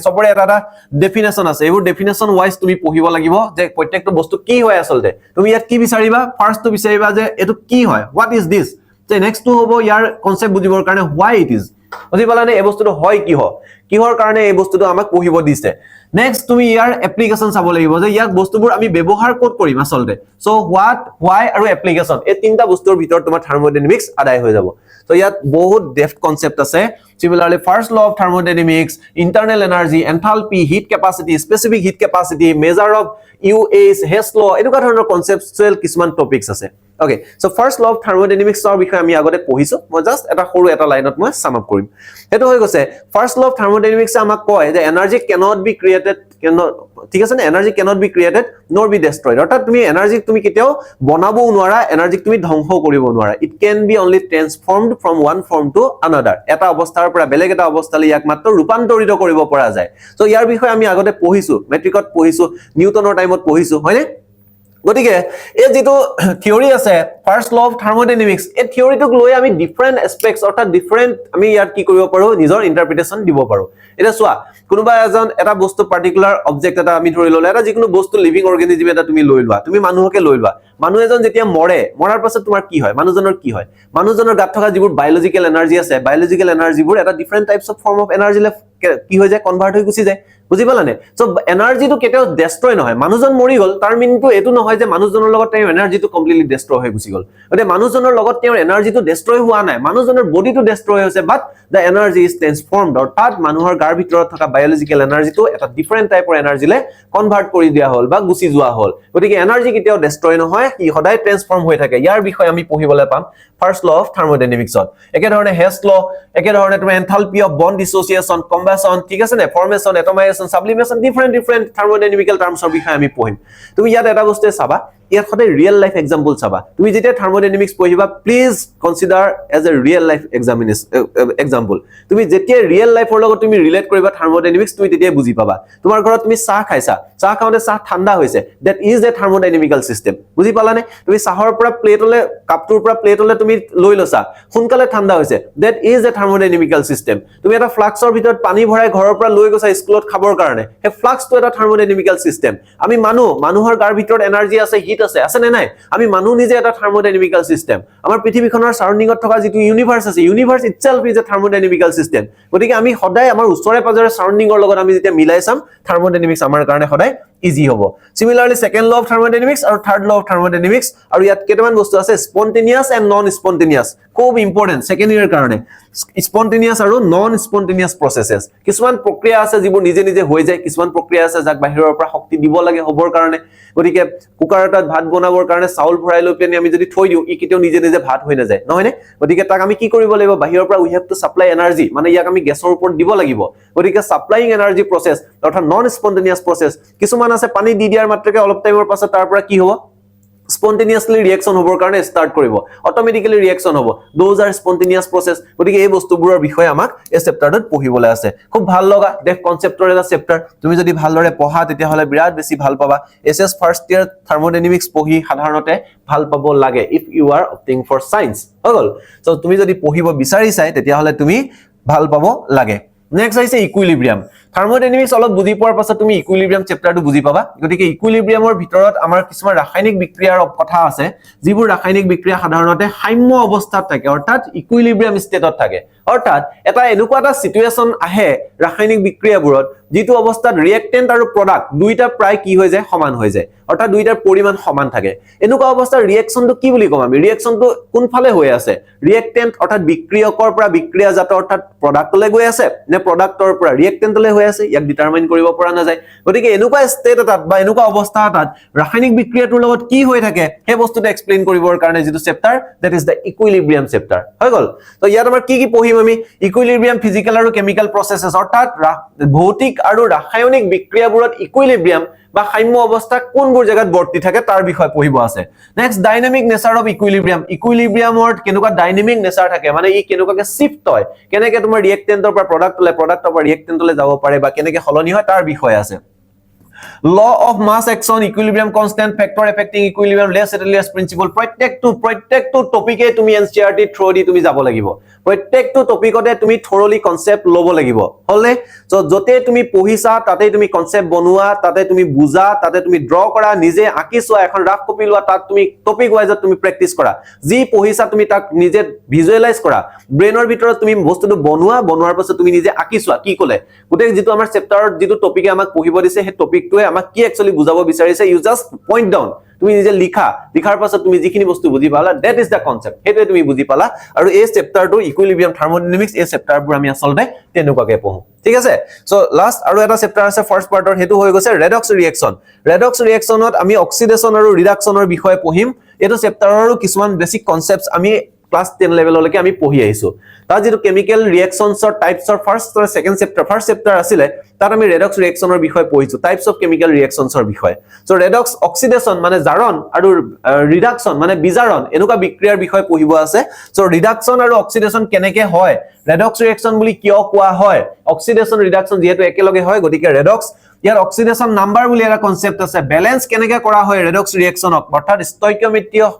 সবৰে এটা ডেফিনেশন আছে এইবোৰ ডেফিনেশন ওয়াইজ তুমি পঢ়িব লাগিব যে প্ৰত্যেকটো বস্তু কি হয় আসলতে তুমি ইয়াত কি বিচাৰিবা ফাৰ্স্ট তো বিচাৰিবা যে এটো কি হয় হোৱাট ইজ দিস তে নেক্সট তো হ'ব ইয়াৰ কনসেপ্ট বুজিবৰ কাৰণে why it is বুজি পালানে এই বস্তুটো হয় কিহৰ কাৰণে এই বস্তুটো আমাক পঢ়িব দিছে নেক্সট তুমি ইয়াৰ এপ্লিকেশন চাব লাগিব যে ইয়াক বস্তুবোৰ আমি ব্যৱহাৰ ক'ত কৰিম আসলতে সো হোৱাট why আৰু এপ্লিকেশন এই তিনটা বস্তুৰ ভিতৰত তোমাৰ থাৰ্মোডাইনামিক্স আদায় হৈ যাব সো ইয়াত বহুত ডেপথ কনসেপ্ট আছে similarly first law of thermodynamics internal energy enthalpy heat capacity specific heat capacity measure of UH Hess law এনেকুৱা ধৰণৰ কনসেপচুৱেল কিছুমান টপিকস আছে okay so first law of thermodynamics ৰ বিষয়ে আমি আগতে পঢ়িছো মই জাস্ট এটা সৰু এটা লাইনত মই সাম আপ কৰিম এটো হৈ গৈছে ফাৰ্স্ট ল অফ থাৰ্মোডাইনামিক্স আমাক কয় যে এনাৰ্জি cannot be created ঠিক আছে না energy cannot be created nor be destroyed অৰ্থাৎ তুমি এনাৰ্জি তুমি কেতিয়াও বনাবও নোৱাৰা এনাৰ্জি তুমি ধ্বংস কৰিব নোৱাৰা it can be only transformed from one form to another এটা অৱস্থাৰ পৰা বেলেগ এটা অৱস্থালৈ ইয়াক মাত্ৰ ৰূপান্তৰিত কৰিব পৰা যায় সো ইয়াৰ বিষয়ে আমি আগতে পঢ়িছো মেট্ৰিকত পঢ়িছো নিউটনৰ টাইমত পঢ়িছো হয়নে গতিকে এই যেটো থিওৰি আছে ফাৰ্স্ট ল অফ থাৰ্মোডাইনামিক্স এই থিওৰিটোক লৈ আমি ডিফাৰেন্ট এসপেক্টস অৰ্থাৎ ডিফাৰেন্ট আমি ইয়াত কি কৰিব পাৰো নিজৰ ইন্টাৰপ্ৰিটেশন দিব পাৰো এটা সোৱা কোনোবা এজন এটা বস্তু পাৰ্টিকুলাৰ অবজেক্ট এটা আমি ধৰি ললে এটা যিকোনো বস্তু লিভিং অৰ্গানিজম এটা তুমি লৈ লোৱা তুমি মানুহকে লৈ লোৱা মানুহ এজন যেতিয়া মৰাৰ পাছত তোমাৰ কি হয় মানুহজনৰ কি হয় মানুহজনৰ গাত থকা যিবোৰ বায়োলজিক্যাল এনাৰ্জি আছে বায়োলজিক্যাল এনাৰ্জিবোৰ এটা different types of form of এনাৰ্জিলে কি হৈ যায় কনভাৰ্ট হৈ গুচি যায় বুজি পালানে সো এনাৰ্জিটো কেতিয়াও ডেস্ট্ৰয় নহয় মানুহজন মৰি গল তাৰ মিনটো এটো নহয় যে মানুহজনৰ লগত তেওঁৰ এনাৰ্জিটো কমপ্লিটলি ডেস্ট্ৰয় হৈ গুচি গল মানে মানুহজনৰ লগত তেওঁৰ এনাৰ্জিটো ডেস্ট্ৰয় হোৱা নাই মানুহজনৰ বডিটো ডেস্ট্ৰয় হৈছে বাট দা এনাৰ্জি ইজ ট্ৰান্সফৰ্মড অৰ্থাৎ মানুহৰ গাৰ ভিতৰত থকা বায়োলজিক্যাল এনাৰ্জিটো এটা ডিফাৰেন্ট টাইপৰ এনাৰ্জিলে কনভাৰ্ট কৰি দিয়া হল বা গুচি যোৱা হল গতিকে এনাৰ্জি কেতিয়াও ডেস্ট্ৰয় নহয় ই সদায় ট্ৰান্সফৰ্ম হৈ থাকে ইয়াৰ বিষয়ে আমি পঢ়িবলৈ পাম ফাৰ্স্ট ল অফ থাৰ্মোডাইনামিক্সত একে ধৰণে হেছ ল একে ধৰণে তোমাৰ enthalpy of bond dissociation combustion ঠিক আছে নে ফৰ্মেশন এটমাইজেশন সাবলিমেশন ডিফাৰেন্ট থাৰ্মোডাইনামিক্যাল টাৰ্মছৰ বিষয়ে আমি পঢ়িম তুমি ইয়াত এটা বস্তু চাবা ইয়াত সদায় ৰিয়েল লাইফ এক্সাম্পল চাবা তুমি যেতিয়া থাৰ্মোডাইনামিক্স পঢ়িবা please consider as a real life example তুমি যেতিয়া ৰিয়েল লাইফৰ লগত তুমি ৰিলেট কৰিবা থাৰ্মোডাইনামিক্স তুমি তেতিয়া বুজি পাবা তোমাৰ ঘৰত তুমি চাহ খাইছা চাহ খাওঁতে চাহ ঠাণ্ডা হৈছে দ্যাট ইজ এ থাৰ্মোডাইনামিক্যাল সিস্টেম বুজি পালানে তুমি চাহৰ পৰা প্লেটলে কাপটোৰ পৰা প্লেটলে তুমি লৈ লছা সোনকালে ঠাণ্ডা হৈছে দ্যাট ইজ এ থাৰ্মোডাইনামিক্যাল সিস্টেম তুমি এটা ফ্লাক্সৰ ভিতৰত পানী ভৰাই ঘৰৰ পৰা লৈ গৈছা স্কুলত খাবৰ কাৰণে হে ফ্লাক্সটো এটা থাৰ্মোডাইনামিক্যাল সিস্টেম আমি মানুহৰ গাৰ ভিতৰত এনাৰ্জি আছে হিট নিহিত আছে নে নাই আমি মানুহ নিজে এটা থাৰ্মোডাইনামিক্যাল সিস্টেম আমাৰ পৃথিৱীখনৰ সাৰাউণ্ডিংত থকা যেটো ইউনিভাৰ্স আছে ইউনিভাৰ্স ইটসেলফ ইজ এ থাৰ্মোডাইনামিক্যাল সিস্টেম গতিকে আমি সদায় আমাৰ ওচৰে পাজৰে সাৰাউণ্ডিংৰ লগত আমি যেতিয়া মিলাই চাম থাৰ্মোডাইনামিক্স আমাৰ কাৰণে সদায় ইজি হ'ব সিমিলাৰলি সেকেন্ড ল অফ থাৰ্মোডাইনামিক্স আৰু থাৰ্ড ল অফ থাৰ্মোডাইনামিক্স আৰু ইয়াত কেইটামান বস্তু আছে স্পন্টেনিয়াছ এণ্ড নন স্পন্টেনিয়াছ খুব ইম্পৰ্টেন্ট সেকেন্ড ইয়াৰ কাৰণে স্পন্টেনিয়াছ আৰু নন স্পন্টেনিয়াছ প্ৰসেसेस কিছুমান প্ৰক্ৰিয়া আছে যিবোৰ নিজে নিজে হৈ যায় কিছুমান প্ৰক্ৰিয়া আছে যাক বাহিৰৰ পৰা শক্তি দিব লাগে হবৰ কাৰণে গতিকে কুকাৰ এটাত ভাত বনাবৰ কাৰণে চাউল ভৰাই লৈ পেনি আমি যদি থৈ দিও ই কেতিয়াও নিজে নিজে ভাত হৈ নাযায় নহয় নে গতিকে তাক আমি কি কৰিব লাগিব বাহিৰৰ পৰা উই হেভ টু সাপ্লাই এনাৰ্জি মানে ইয়াক আমি গেছৰ ওপৰত দিব লাগিব গতিকে সাপ্লাইং এনাৰ্জি প্ৰসেস অৰ্থাৎ নন স্পন্টেনিয়াছ প্ৰসেস কিছুমান আছে পানী দি দিয়াৰ মাত্ৰকে অলপ টাইমৰ পাছত তাৰ পৰা কি হ'ব spontaneously reaction হবৰ কাৰণে স্টাৰ্ট কৰিব অটোমেটিক্যালি ৰিঅ্যাকশন হ'ব those are spontaneous process গতিকে এই বস্তুবোৰৰ বিষয়ে আমাক এই চেপ্টাৰটোত পঢ়িবলৈ আছে খুব ভাল লগা দেখ কনসেপ্টৰ এটা চেপ্টাৰ তুমি যদি ভালদৰে পঢ়া তেতিয়া হলে বিৰাট বেছি ভাল পাবা এছএছ ফাৰ্স্ট ইয়াৰ থাৰ্মোডাইনামিক্স পঢ়ি সাধাৰণতে ভাল পাব লাগে if you are opting for science হল সো তুমি যদি পঢ়িব বিচাৰিছাই তেতিয়া হলে তুমি ভাল পাব লাগে নেক্সট আছে ইকুইলিব্ৰিয়াম থাৰ্মোডাইনামিক্স অলপ বুজি পোৱাৰ পাছত তুমি ইকুইলিব্ৰিয়াম চেপ্টাৰটো বুজি পাবা গতিকে ইকুইলিব্ৰিয়ামৰ ভিতৰত আমাৰ কিছুমান ৰাসায়নিক বিক্ৰিয়াৰ কথা আছে যিবোৰ ৰাসায়নিক বিক্ৰিয়া সাধাৰণতে সাম্য অৱস্থাত থাকে অৰ্থাৎ ইকুইলিব্ৰিয়াম ষ্টেটত থাকে অৰ্থাৎ এটা এনেকুৱা এটা সিচুৱেচন আহে ৰাসায়নিক বিক্ৰিয়াবোৰত যেটো অৱস্থাত ৰিঅ্যাক্টেন্ট আৰু প্ৰডাক্ট দুইটা প্ৰায় কি হৈ যায় সমান হৈ যায় অৰ্থাৎ দুইটাৰ পৰিমাণ সমান থাকে এনেকুৱা অৱস্থাত ৰিঅ্যাকশনটো কি বুলি কম আমি ৰিঅ্যাকশনটো কোনফালে হৈ আছে ৰিঅ্যাক্টেন্ট অৰ্থাৎ বিক্ৰিয়কৰ পৰা বিক্ৰিয়াজাত অৰ্থাৎ প্ৰডাক্টলৈ গৈ আছে নে প্ৰডাক্টৰ পৰা ৰিঅ্যাক্টেন্টলৈ হৈ আছে ইয়াক ডিটাৰমাইন কৰিব পৰা নাযায় গতিকে এনেকুৱা ষ্টেট এটাত বা এনেকুৱা অৱস্থা এটাত ৰাসায়নিক বিক্ৰিয়াটোৰ লগত কি হৈ থাকে সেই বস্তুটো এক্সপ্লেইন কৰিবৰ কাৰণে যেটো chapter that is da ইকুইলিব্ৰিয়াম chapter হৈ গল তো ইয়াত আমাৰ কি পঢ়িম আমি ইকুইলিব্ৰিয়াম ফিজিক্যাল আৰু কেমিক্যাল প্ৰসেसेস অৰ্থাৎ ভৌতিক আৰু ৰাসায়নিক বিক্ৰিয়াবোৰত ইকুইলিব্ৰিয়াম বা সাম্য অৱস্থা কোনবোৰ জায়গাত বৰ্তি থাকে তাৰ বিষয় পঢ়িব আছে নেক্সট ডাইনামিক নেচাৰ অফ ইকুইলিব্ৰিয়ামৰ কেনেকুৱা ডাইনামিক নেচাৰ থাকে মানে ই কেনেকুৱাকে শিফট হয় কেনেকে তোমাৰ ৰিঅ্যাক্টেন্টৰ পৰা প্ৰডাক্টলৈ প্ৰডাক্টৰ পৰা ৰিঅ্যাক্টেন্টলৈ যাব পাৰে বা কেনেকে হলনি হয় তাৰ বিষয় আছে law of mass action equilibrium constant factor affecting equilibrium less Arrhenius principle প্ৰত্যেকটো টপিকে তুমি এনচিইআৰটি থ্ৰু দি তুমি যাব লাগিব প্ৰত্যেকটো টপিকতে তুমি থৰলি কনসেপ্ট লব লাগিব হলে সো যতে তুমি পঢ়িছা তাতে তুমি কনসেপ্ট বনোৱা তাতে তুমি বুজা তাতে তুমি ড্ৰ কৰা নিজে আঁকিছোৱা এখন ৰাফ কপি লোৱা তাত তুমি টপিক ওয়াইজত তুমি প্ৰেক্টিস কৰা যি পঢ়িছা তুমি তাক নিজে ভিজুৱেলাইজ কৰা ব্ৰেইনৰ ভিতৰত তুমি বস্তুটো বনোৱাৰ পাছত তুমি নিজে আঁকিছোৱা কি কলে গুটেই যেটো আমাৰ চেপ্টাৰত যেটো টপিকে আমাক পঢ়িব দিছে হে টপিকটোৱে আমাক কি একচুয়ালি বুজাব বিচাৰিছে ইউ জাস্ট পইণ্ট ডাউন তুমি নিজে লিখাৰ পাছত তুমি যিখিনি বস্তু বুজি পালা দ্যাট ইজ দা কনসেপ্ট হেতু তুমি বুজি পালা আৰু এই চেপ্টাৰটো ইকুইলিব্ৰিয়াম থাৰ্মোডাইনামিক্স এই চেপ্টাৰবোৰ আমি আসলতে তেনেকুৱাকে পঢ়ো ঠিক আছে সো লাষ্ট আৰু এটা চেপ্টাৰ আছে ফাৰ্স্ট পাৰ্টৰ হেতু হৈ গৈছে ৰেডক্স ৰিঅ্যাকশনত আমি অক্সিডেশন আৰু ৰিডাকশনৰ বিষয়ে পঢ়িম এটো চেপ্টাৰৰো কিছুমান বেসিক কনসেপ্টস আমি ক্লাস 10 লেভেললৈকে আমি পঢ়ি আহিছো তাৰ যেটো কেমিক্যাল ৰিঅ্যাকশনছৰ টাইপছৰ ফাৰ্স্ট আৰু সেকেন্ড চেপ্টাৰ ফাৰ্স্ট চেপ্টাৰ আছিল তাত আমি ৰেডক্স ৰিঅ্যাকশনৰ বিষয়ে পঢ়িছো টাইপছ অফ কেমিক্যাল ৰিঅ্যাকশনছৰ বিষয়ে সো ৰেডক্স অক্সিডেশন মানে জাৰণ আৰু ৰিডাকশন মানে বিজাৰণ এনেকুৱা বিক্ৰিয়াৰ বিষয়ে পঢ়িব আছে সো ৰিডাকশন আৰু অক্সিডেশন কেনেকে হয় ৰেডক্স ৰিঅ্যাকশন বুলি কিয় কোৱা হয় অক্সিডেশন ৰিডাকশন যেহেতু একেলগে হয় গতিকে ৰেডক্স ইয়াৰ অক্সিডেশন নাম্বাৰ বুলি এটা কনসেপ্ট আছে ব্যালেন্স কেনেকে কৰা হয় ৰেডক্স ৰিঅ্যাকশনক অৰ্থাৎ ষ্টয়কিওমেট্ৰিক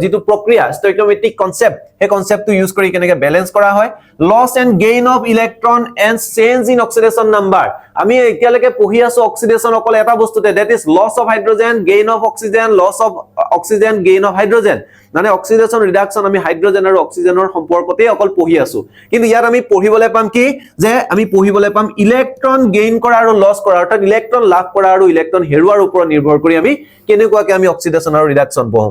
যেটো প্ৰক্ৰিয়া ষ্টয়কিওমেট্ৰিক কনসেপ্ট হে কনসেপ্টটো ইউজ কৰি কেনেকে ব্যালেন্স কৰা হয় loss and gain of electron and change in oxidation number আমি এতিয়ালৈকে পঢ়ি আছো অক্সিডেশন অকল এটা বস্তুতে that is loss of hydrogen gain of oxygen loss of oxygen gain of hydrogen মানে অক্সিডেশন ৰিডাকশন আমি হাইড্ৰোজেন আৰু অক্সিজেনৰ সম্পৰ্কতে অকল পঢ়ি আছো কিন্তু ইয়াত আমি পঢ়িবলৈ পাম কি যে আমি পঢ়িবলৈ পাম ইলেক্ট্ৰন গেইন কৰা আৰু লছ কৰা অৰ্থাৎ ইলেক্ট্ৰন লাভ কৰা আৰু ইলেক্ট্ৰন হেৰুৱাৰ ওপৰত নিৰ্ভৰ কৰি আমি কেনেকুৱাকে আমি অক্সিডেশন আৰু ৰিডাকশন পঢ়ো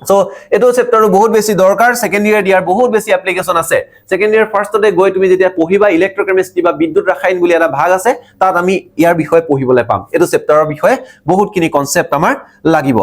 সো এটো চেপ্টাৰ বহুত বেছি দৰকাৰ সেকেন্ড ইয়াৰ দিয়াৰ বহুত বেছি এপ্লিকেশন আছে সেকেন্ড ইয়াৰ ফাৰ্স্টতে গৈ তুমি যেতিয়া পঢ়িবা ইলেক্ট্ৰোকেমিষ্ট্ৰি বা বিদ্যুৎ ৰসায়ন বুলি এটা ভাগ আছে তাত আমি ইয়াৰ বিষয়ে পঢ়িবলৈ পাম এটো চেপ্টাৰৰ বিষয়ে বহুতখিনি কনসেপ্ট আমাৰ লাগিব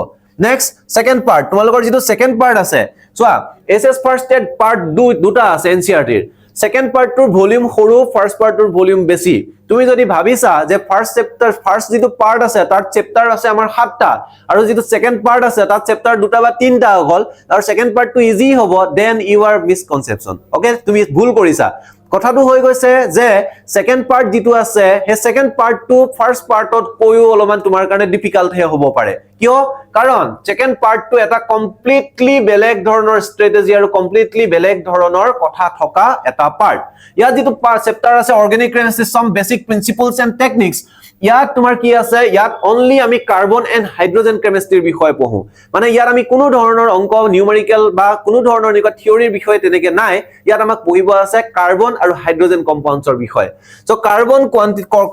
নেক্সট সেকেন্ড পাৰ্ট তোমালোকৰ যেটো সেকেন্ড পাৰ্ট আছে চোৱা এছএছ ফাৰ্স্ট ষ্টেট পাৰ্ট দুটা আছে এনচিইআৰটিৰ সেকেন্ড পাৰ্টৰ ভলিউম সৰু ফাৰ্স্ট পাৰ্টৰ ভলিউম বেছি তুমি যদি ভাবিছা যে ফাৰ্স্ট চেপ্টাৰ ফাৰ্স্ট যেটো পাৰ্ট আছে তাত চেপ্টাৰ আছে আমাৰ 7টা আৰু যেটো সেকেন্ড পাৰ্ট আছে তাত চেপ্টাৰ দুটা বা তিনটা হ'ল আৰু সেকেন্ড পাৰ্টটো ইজি হ'ব দেন ইউ আৰ মিসকনসেপচন ওকে তুমি ভুল কৰিছা কথাটো হৈ গৈছে যে সেকেন্ড পাৰ্ট যেটো আছে হে সেকেন্ড পাৰ্টটো ফাৰ্স্ট পাৰ্টত কৈও অলপমান তোমাৰ কাৰণে ডিফিকাল্ট হে হ'ব পাৰে কিয় কাৰণ সেকেন্ড পাৰ্টটো এটা কমপ্লিটলি বেলেগ ধৰণৰ স্ট্ৰেটেজি আৰু কমপ্লিটলি বেলেগ ধৰণৰ কথা থকা এটা পাৰ্ট ইয়াত যেটো চেপ্টাৰ আছে organic chemistry some basic principles and techniques ইয়াত তোমাৰ কি আছে ইয়াত অনলি আমি কাৰ্বন এণ্ড হাইড্ৰোজেন কেমিষ্ট্ৰিৰ বিষয় পঢ়ো মানে ইয়াত আমি কোনো ধৰণৰ অংক নিউমেৰিকেল বা কোনো ধৰণৰ নিকা থিওৰিৰ বিষয় তেনেকে নাই ইয়াত আমাক পঢ়িব আছে কাৰ্বন আৰু হাইড্ৰোজেন কম্পাউণ্ডছৰ বিষয় সো কাৰ্বন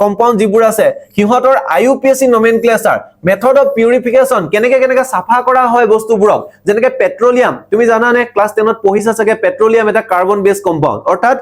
কম্পাউণ্ড যিবোৰ আছে হিহঁতৰ আইইউপিএসি নমেনক্লেচাৰ মেথড অফ পিউৰিফিকেশন কেনেকে সাফা কৰা হয় বস্তুবোৰক যেনেকে পেট্ৰলিয়াম তুমি জানানে ক্লাস 10 ত পঢ়িছা চাগে পেট্ৰলিয়াম এটা কাৰ্বন বেস কম্পাউণ্ড অৰ্থাৎ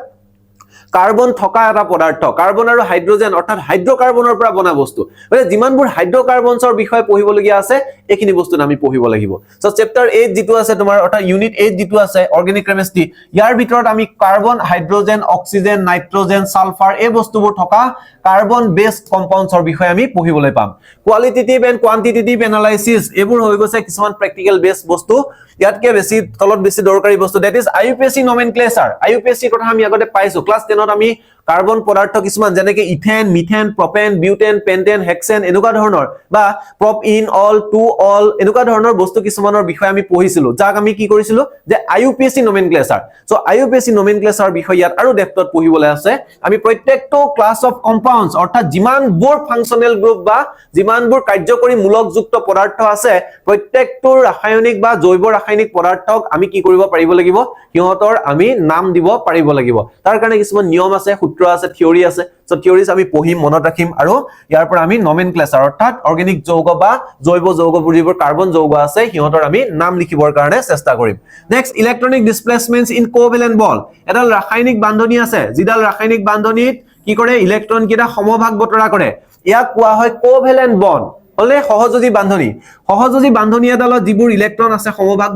কাৰ্বন থকা এটা পদাৰ্থ কাৰ্বন আৰু হাইড্ৰোজেন অৰ্থাৎ হাইড্ৰকাৰ্বনৰ পৰা বনা বস্তু মানে যিমানবোৰ হাইড্ৰকাৰ্বনছৰ বিষয় পঢ়িবলগীয়া আছে এইখিনি বস্তু আমি পঢ়িব লাগিব সো চেপ্টাৰ 8 যেটো আছে তোমাৰ অৰ্থাৎ ইউনিট 8 যেটো আছে অৰ্গেনিক কেমিষ্ট্ৰি ইয়াৰ ভিতৰত আমি carbon hydrogen oxygen nitrogen sulphur এই বস্তুবোৰ থকা কাৰ্বন বেসড কম্পাউণ্ডছৰ বিষয় আমি পঢ়িবলৈ পাম কোৱালিটেটিভ এণ্ড কোৱান্টিটেটিভ এনালাইসিস এবোৰ হৈ গৈছে কিছুমান প্ৰ্যাকটিক্যাল বেস বস্তু ইয়াতকে বেছি তলত বেছি দৰকাৰী বস্তু দ্যাট ইজ আইইউপিএসি নমেনক্লেচাৰ আইইউপিএসি কথা আমি আগতে পাইছো ক্লাস 10 ত আমি কাৰ্বন পদাৰ্থ কিছুমান যেনেকে ইথেন methane propane butane pentane hexane এনেকুৱা ধৰণৰ বা prop in all to all এনেকুৱা ধৰণৰ বস্তু কিছুমানৰ বিষয় আমি পঢ়িছিলো যাক আমি কি কৰিছিলো যে আইইউপিএসি নমেনক্লেচাৰ সো আইইউপিএসি নমেনক্লেচাৰ বিষয় ইয়াত আৰু ডেপথত পঢ়িবলৈ আছে আমি প্ৰত্যেকটো ক্লাস অফ কম্পাউণ্ডছ অৰ্থাৎ যিমানবোৰ ফাংচনেল গ্ৰুপ বা যিমানবোৰ কাৰ্যকৰী মূলকযুক্ত পদাৰ্থ আছে প্ৰত্যেকটো ৰাসায়নিক বা জৈৱ ৰাসায়নিক পদাৰ্থক আমি কি কৰিব পাৰিব লাগিব হিহঁতৰ আমি নাম দিব পাৰিব লাগিব তাৰ কাৰণে কিছুমান নিয়ম আছে সূত্ৰ আছে থিওৰি আছে সো থিওৰিজ আমি পঢ়িম মনত ৰাখিম আৰু ইয়াৰ পৰা আমি নমেনক্লেচাৰ অৰ্থাৎ অৰ্গেনিক যৌগ বা জৈৱ যৌগবোৰ যিবোৰ কাৰ্বন যৌগ আছে হিহঁতৰ আমি নাম লিখিবৰ কাৰণে চেষ্টা কৰিম নেক্সট ইলেক্ট্ৰনিক ডিসপ্লেসমেন্টস ইন কোভেলেন্ট বল এডাল ৰাসায়নিক বান্ধনী আছে যিডাল ৰাসায়নিক বান্ধনীত কি কৰে ইলেক্ট্ৰন কিটা সমভাগ বতৰা কৰে ইয়াক কোৱা হয় কোভেলেন্ট বন্ড হলে সহযোজী বান্ধনী এডালত যিবোৰ ইলেক্ট্ৰন আছে সমভাগ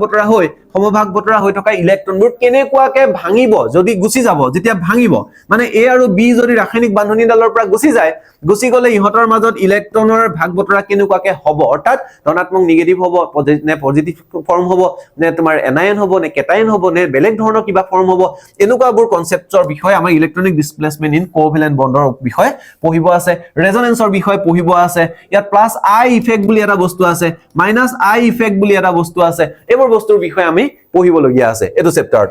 বতৰা হৈ থকা ইলেক্ট্ৰনবোৰ কেনেকুৱাকে ভাঙিব যদি গুছি যাব যেতিয়া ভাঙিব মানে এ আৰু বি যদি ৰাসায়নিক বান্ধনীডালৰ পৰা গুছি গলে ইহঁতৰ মাজত ইলেক্ট্ৰনৰ ভাগ বতৰা কেনেকুৱাকে হ'ব অৰ্থাৎ ধনাত্মক নিগেটিভ হ'ব নে পজিটিভ ফৰ্ম হ'ব নে তোমাৰ এনায়ন হ'ব নে কেটায়ন হ'ব নে বেলেগ ধৰণৰ কিবা ফৰ্ম হ'ব এনেকুৱাবোৰ কনসেপ্টৰ বিষয় আমাৰ ইলেক্ট্ৰনিক ডিসপ্লেসমেন্ট ইন কোভেলেন্ট বন্ডৰ বিষয় পঢ়িব আছে ৰেজোনেন্সৰ বিষয় পঢ়িব আছে ইয়াত প্লাস আই ইফেক্ট বুলি এটা বস্তু আছে মাইনাস আই ইফেক্ট বুলি এটা বস্তু আছে এইবোৰ বস্তুৰ বিষয় আমি পঢ়িবলগীয়া আছে এটো chapter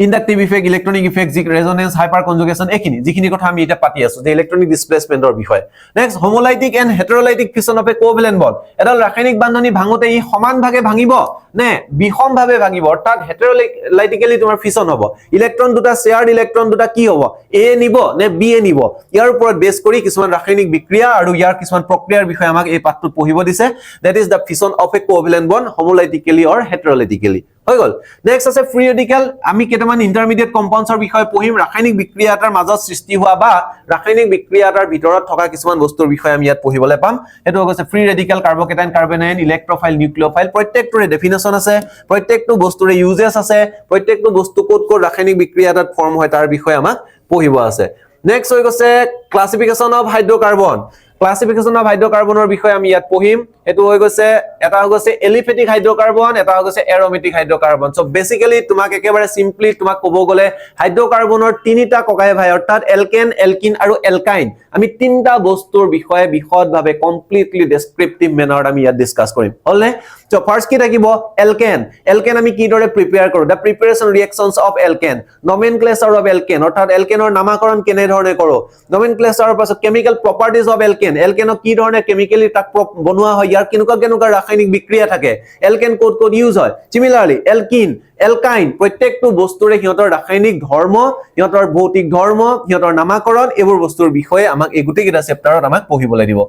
inductive effect electronic effect resonance hyper conjugation এখিনি যিখিনি কথা আমি এটা পাতি আছো যে ইলেক্ট্ৰনিক ডিসপ্লেসমেন্টৰ বিষয় next homolytic and heterolytic fission of a covalent bond এডাল ৰাসায়নিক বান্ধনী ভাঙোতে ই সমান ভাগে ভাঙিব নে বিষম ভাবে ভাঙিব অৰ্থাৎ হেটেৰোলাইটিক্যালি তোমাৰ ফিশন হ'ব ইলেক্ট্ৰন দুটা শেয়াৰ্ড ইলেক্ট্ৰন দুটা কি হ'ব এ নিব নে বি এ নিব ইয়াৰ ওপৰত বেস কৰি কিছুমান ৰাসায়নিক বিক্ৰিয়া আৰু ইয়াৰ কিছুমান প্ৰক্ৰিয়াৰ বিষয় আমাক এই পাঠটোত পঢ়িব দিছে that is the fission of a covalent bond homolytically or heterolytically হৈ গল নেক্সট আছে ফ্ৰী ৰেডিকেল আমি কেটামান ইন্টাৰমিডিয়েট কম্পাউণ্ডছৰ বিষয় পঢ়িম ৰাসায়নিক বিক্ৰিয়া এটাৰ মাজত সৃষ্টি হোৱা বা ৰাসায়নিক বিক্ৰিয়া এটাৰ ভিতৰত থকা কিছুমান বস্তুৰ বিষয় আমি ইয়াত পঢ়িবলৈ পাম এটো হৈছে ফ্ৰী ৰেডিকেল কাৰ্বকেটাইন কাৰ্বনাইন ইলেক্ট্ৰোফাইল নিউক্লিওফাইল প্ৰত্যেকটোৰে ডেফিনেশন আছে প্ৰত্যেকটো বস্তুৰে ইউজেস আছে প্ৰত্যেকটো বস্তু কোড ৰাসায়নিক বিক্ৰিয়া এটাত ফৰ্ম হয় তাৰ বিষয় আমাক পঢ়িব আছে নেক্সট হৈ গৈছে classification of hydrocarbon classification of হাইড্ৰকাৰ্বনৰ বিষয় আমি ইয়াত পঢ়িম এটো হৈ গৈছে এটা হৈ গৈছে এলিফেটিক হাইড্ৰকাৰ্বন এটা হৈ গৈছে এৰোমেটিক হাইড্ৰকাৰ্বন সো বেসিক্যালি তোমাক একেবাৰে সিম্পলি তোমাক ক'ব গলে হাইড্ৰকাৰ্বনৰ তিনিটা ককাই ভাই অৰ্থাৎ এলকেন এলকিন আৰু এলকাইন আমি তিনটা বস্তুৰ বিষয়ে বিশদভাৱে কমপ্লিটলি ডেসক্ৰিপটিভ মেনাৰত আমি ইয়াত ডিসকাস কৰিম হলনে সো ফাৰ্স্ট কি থাকিব এলকেন আমি কি দৰে প্ৰিপেয়াৰ কৰো the preparation reactions of alkane nomenclature of alkane অৰ্থাৎ এলকেনৰ নামকৰণ কেনে ধৰণে কৰো নমেনক্লেচাৰৰ পাছত কেমিক্যাল প্ৰপাৰ্টিজ অফ এলকেনক কি ধৰণে কেমিক্যালি তাক বনোৱা হয় ইয়াৰ কেনেকুৱা ৰাসায়নিক বিক্ৰিয়া থাকে এলকেন কোড ইউজ হয় সিমিলাৰলি এলকিন এলকাইন প্ৰত্যেকটো বস্তুৰে হিহঁতৰ ৰাসায়নিক ধৰ্ম হিহঁতৰ ভৌতিক ধৰ্ম হিহঁতৰ নামকৰণ এইবোৰ বস্তুৰ বিষয়ে আমাক এই গুটেকিটা চেপ্টাৰত আমাক পঢ়িবলৈ দিব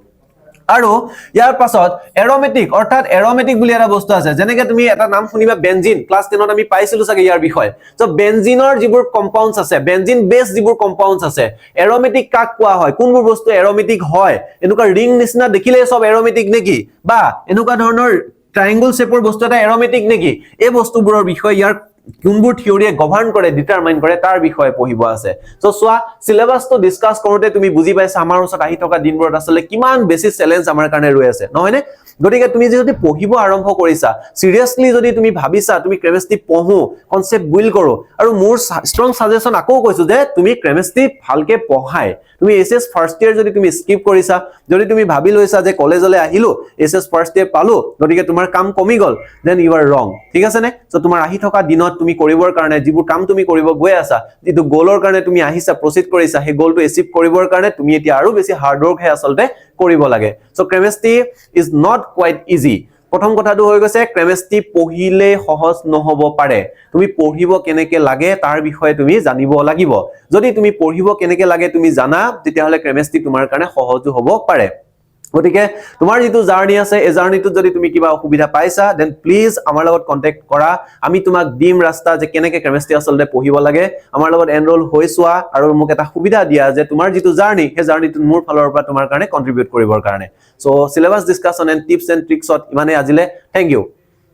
আৰু ইয়াৰ পাছত এৰোমেটিক অৰ্থাৎ এৰোমেটিক বুলি এটা বস্তু আছে যেনেকৈ তুমি এটা নাম শুনিবা বেনজিন ক্লাস 10 ত আমি পাইছিলো চাগে ইয়াৰ বিষয় সো বেনজিনৰ যিবোৰ কম্পাউণ্ডছ আছে বেনজিন বেস যিবোৰ কম্পাউণ্ডছ আছে এৰোমেটিক কাক কোৱা হয় কোনবোৰ বস্তু এৰোমেটিক হয় এনেকুৱা ৰিং নিচিনা দেখিলে সব এৰোমেটিক নেকি বা এনেকুৱা ধৰণৰ ট্ৰায়াঙ্গল শেপৰ বস্তু এটা এৰোমেটিক নেকি এই বস্তুবোৰৰ বিষয় ইয়াৰ কোনবোৰ থিওৰিয়ে গভৰ্ণ কৰে ডিটাৰমাইন কৰে তাৰ বিষয়ে পঢ়িব আছে সো সোৱা সিলেবাসটো ডিসকাস কৰোতে তুমি বুজি পাইছা আমাৰ ওচৰত আহি থকা দিনবোৰত আসলে কিমান বেছি চ্যালেঞ্জ আমাৰ কাৰণে ৰৈ আছে নহয় নে গতিকে তুমি যদি পঢ়িব আৰম্ভ কৰিছা সিৰিয়াসলি যদি তুমি ভাবিছা তুমি কেমিষ্ট্ৰি পঢ়ো কনসেপ্ট বুইল কৰো আৰু মোৰ ষ্ট্ৰং সাজেশন আকৌ কৈছো যে তুমি কেমিষ্ট্ৰি ভালকে পঢ়াই তুমি এসএস ফাৰ্স্ট ইয়াৰ যদি তুমি স্কিপ কৰিছা যদি তুমি ভাবি লৈছা যে কলেজলৈ আহিলো এসএস ফাৰ্স্ট ইয়াৰ পালো গতিকে তোমাৰ কাম কমি গল দেন ইউ আৰ ৰং ঠিক আছে নে সো তোমাৰ আহি থকা দিনত তুমি কৰিবৰ কাৰণে যিবোৰ কাম তুমি কৰিব গৈ আছা যিটো গোলৰ কাৰণে তুমি আহিছা প্ৰসিড কৰিছা হে গোলটো এচিভ কৰিবৰ কাৰণে তুমি এতিয়া আৰু বেছি হাৰ্ড ওয়াৰ্ক হে আসলতে কৰিব লাগে so chemistry is not quiet easy প্ৰথম কথাটো হৈ গৈছে কেমিষ্ট্ৰি পঢ়িলে সহজ নহব পাৰে তুমি পঢ়িব কেনেকে লাগে তাৰ বিষয়ে তুমি জানিব লাগিব যদি তুমি পঢ়িব কেনেকে লাগে তুমি জানা তেতিয়া হলে কেমিষ্ট্ৰি তোমাৰ কাৰণে সহজ হ'ব পাৰে গতিকে তোমাৰ যেটো জাৰ্নি আছে এই জাৰ্নিটো যদি তুমি কিবা অসুবিধা পাইছা দেন প্লিজ আমাৰ লগত কন্টাক্ট কৰা আমি তোমাক দিম ৰাস্তা যে কেনেকে কেমিষ্ট্ৰি আসলতে পঢ়িব লাগে আমাৰ লগত এনৰোল হৈছোৱা আৰু মোক এটা সুবিধা দিয়া যে তোমাৰ যেটো জাৰ্নি হে জাৰ্নিটো মোৰ ফালৰ পৰা তোমাৰ কাৰণে কন্ট্ৰিবিউট কৰিবৰ কাৰণে so syllabus discussion and tips and ট্ৰিক্সত ইমানে আজিলে থ্যাংক ইউ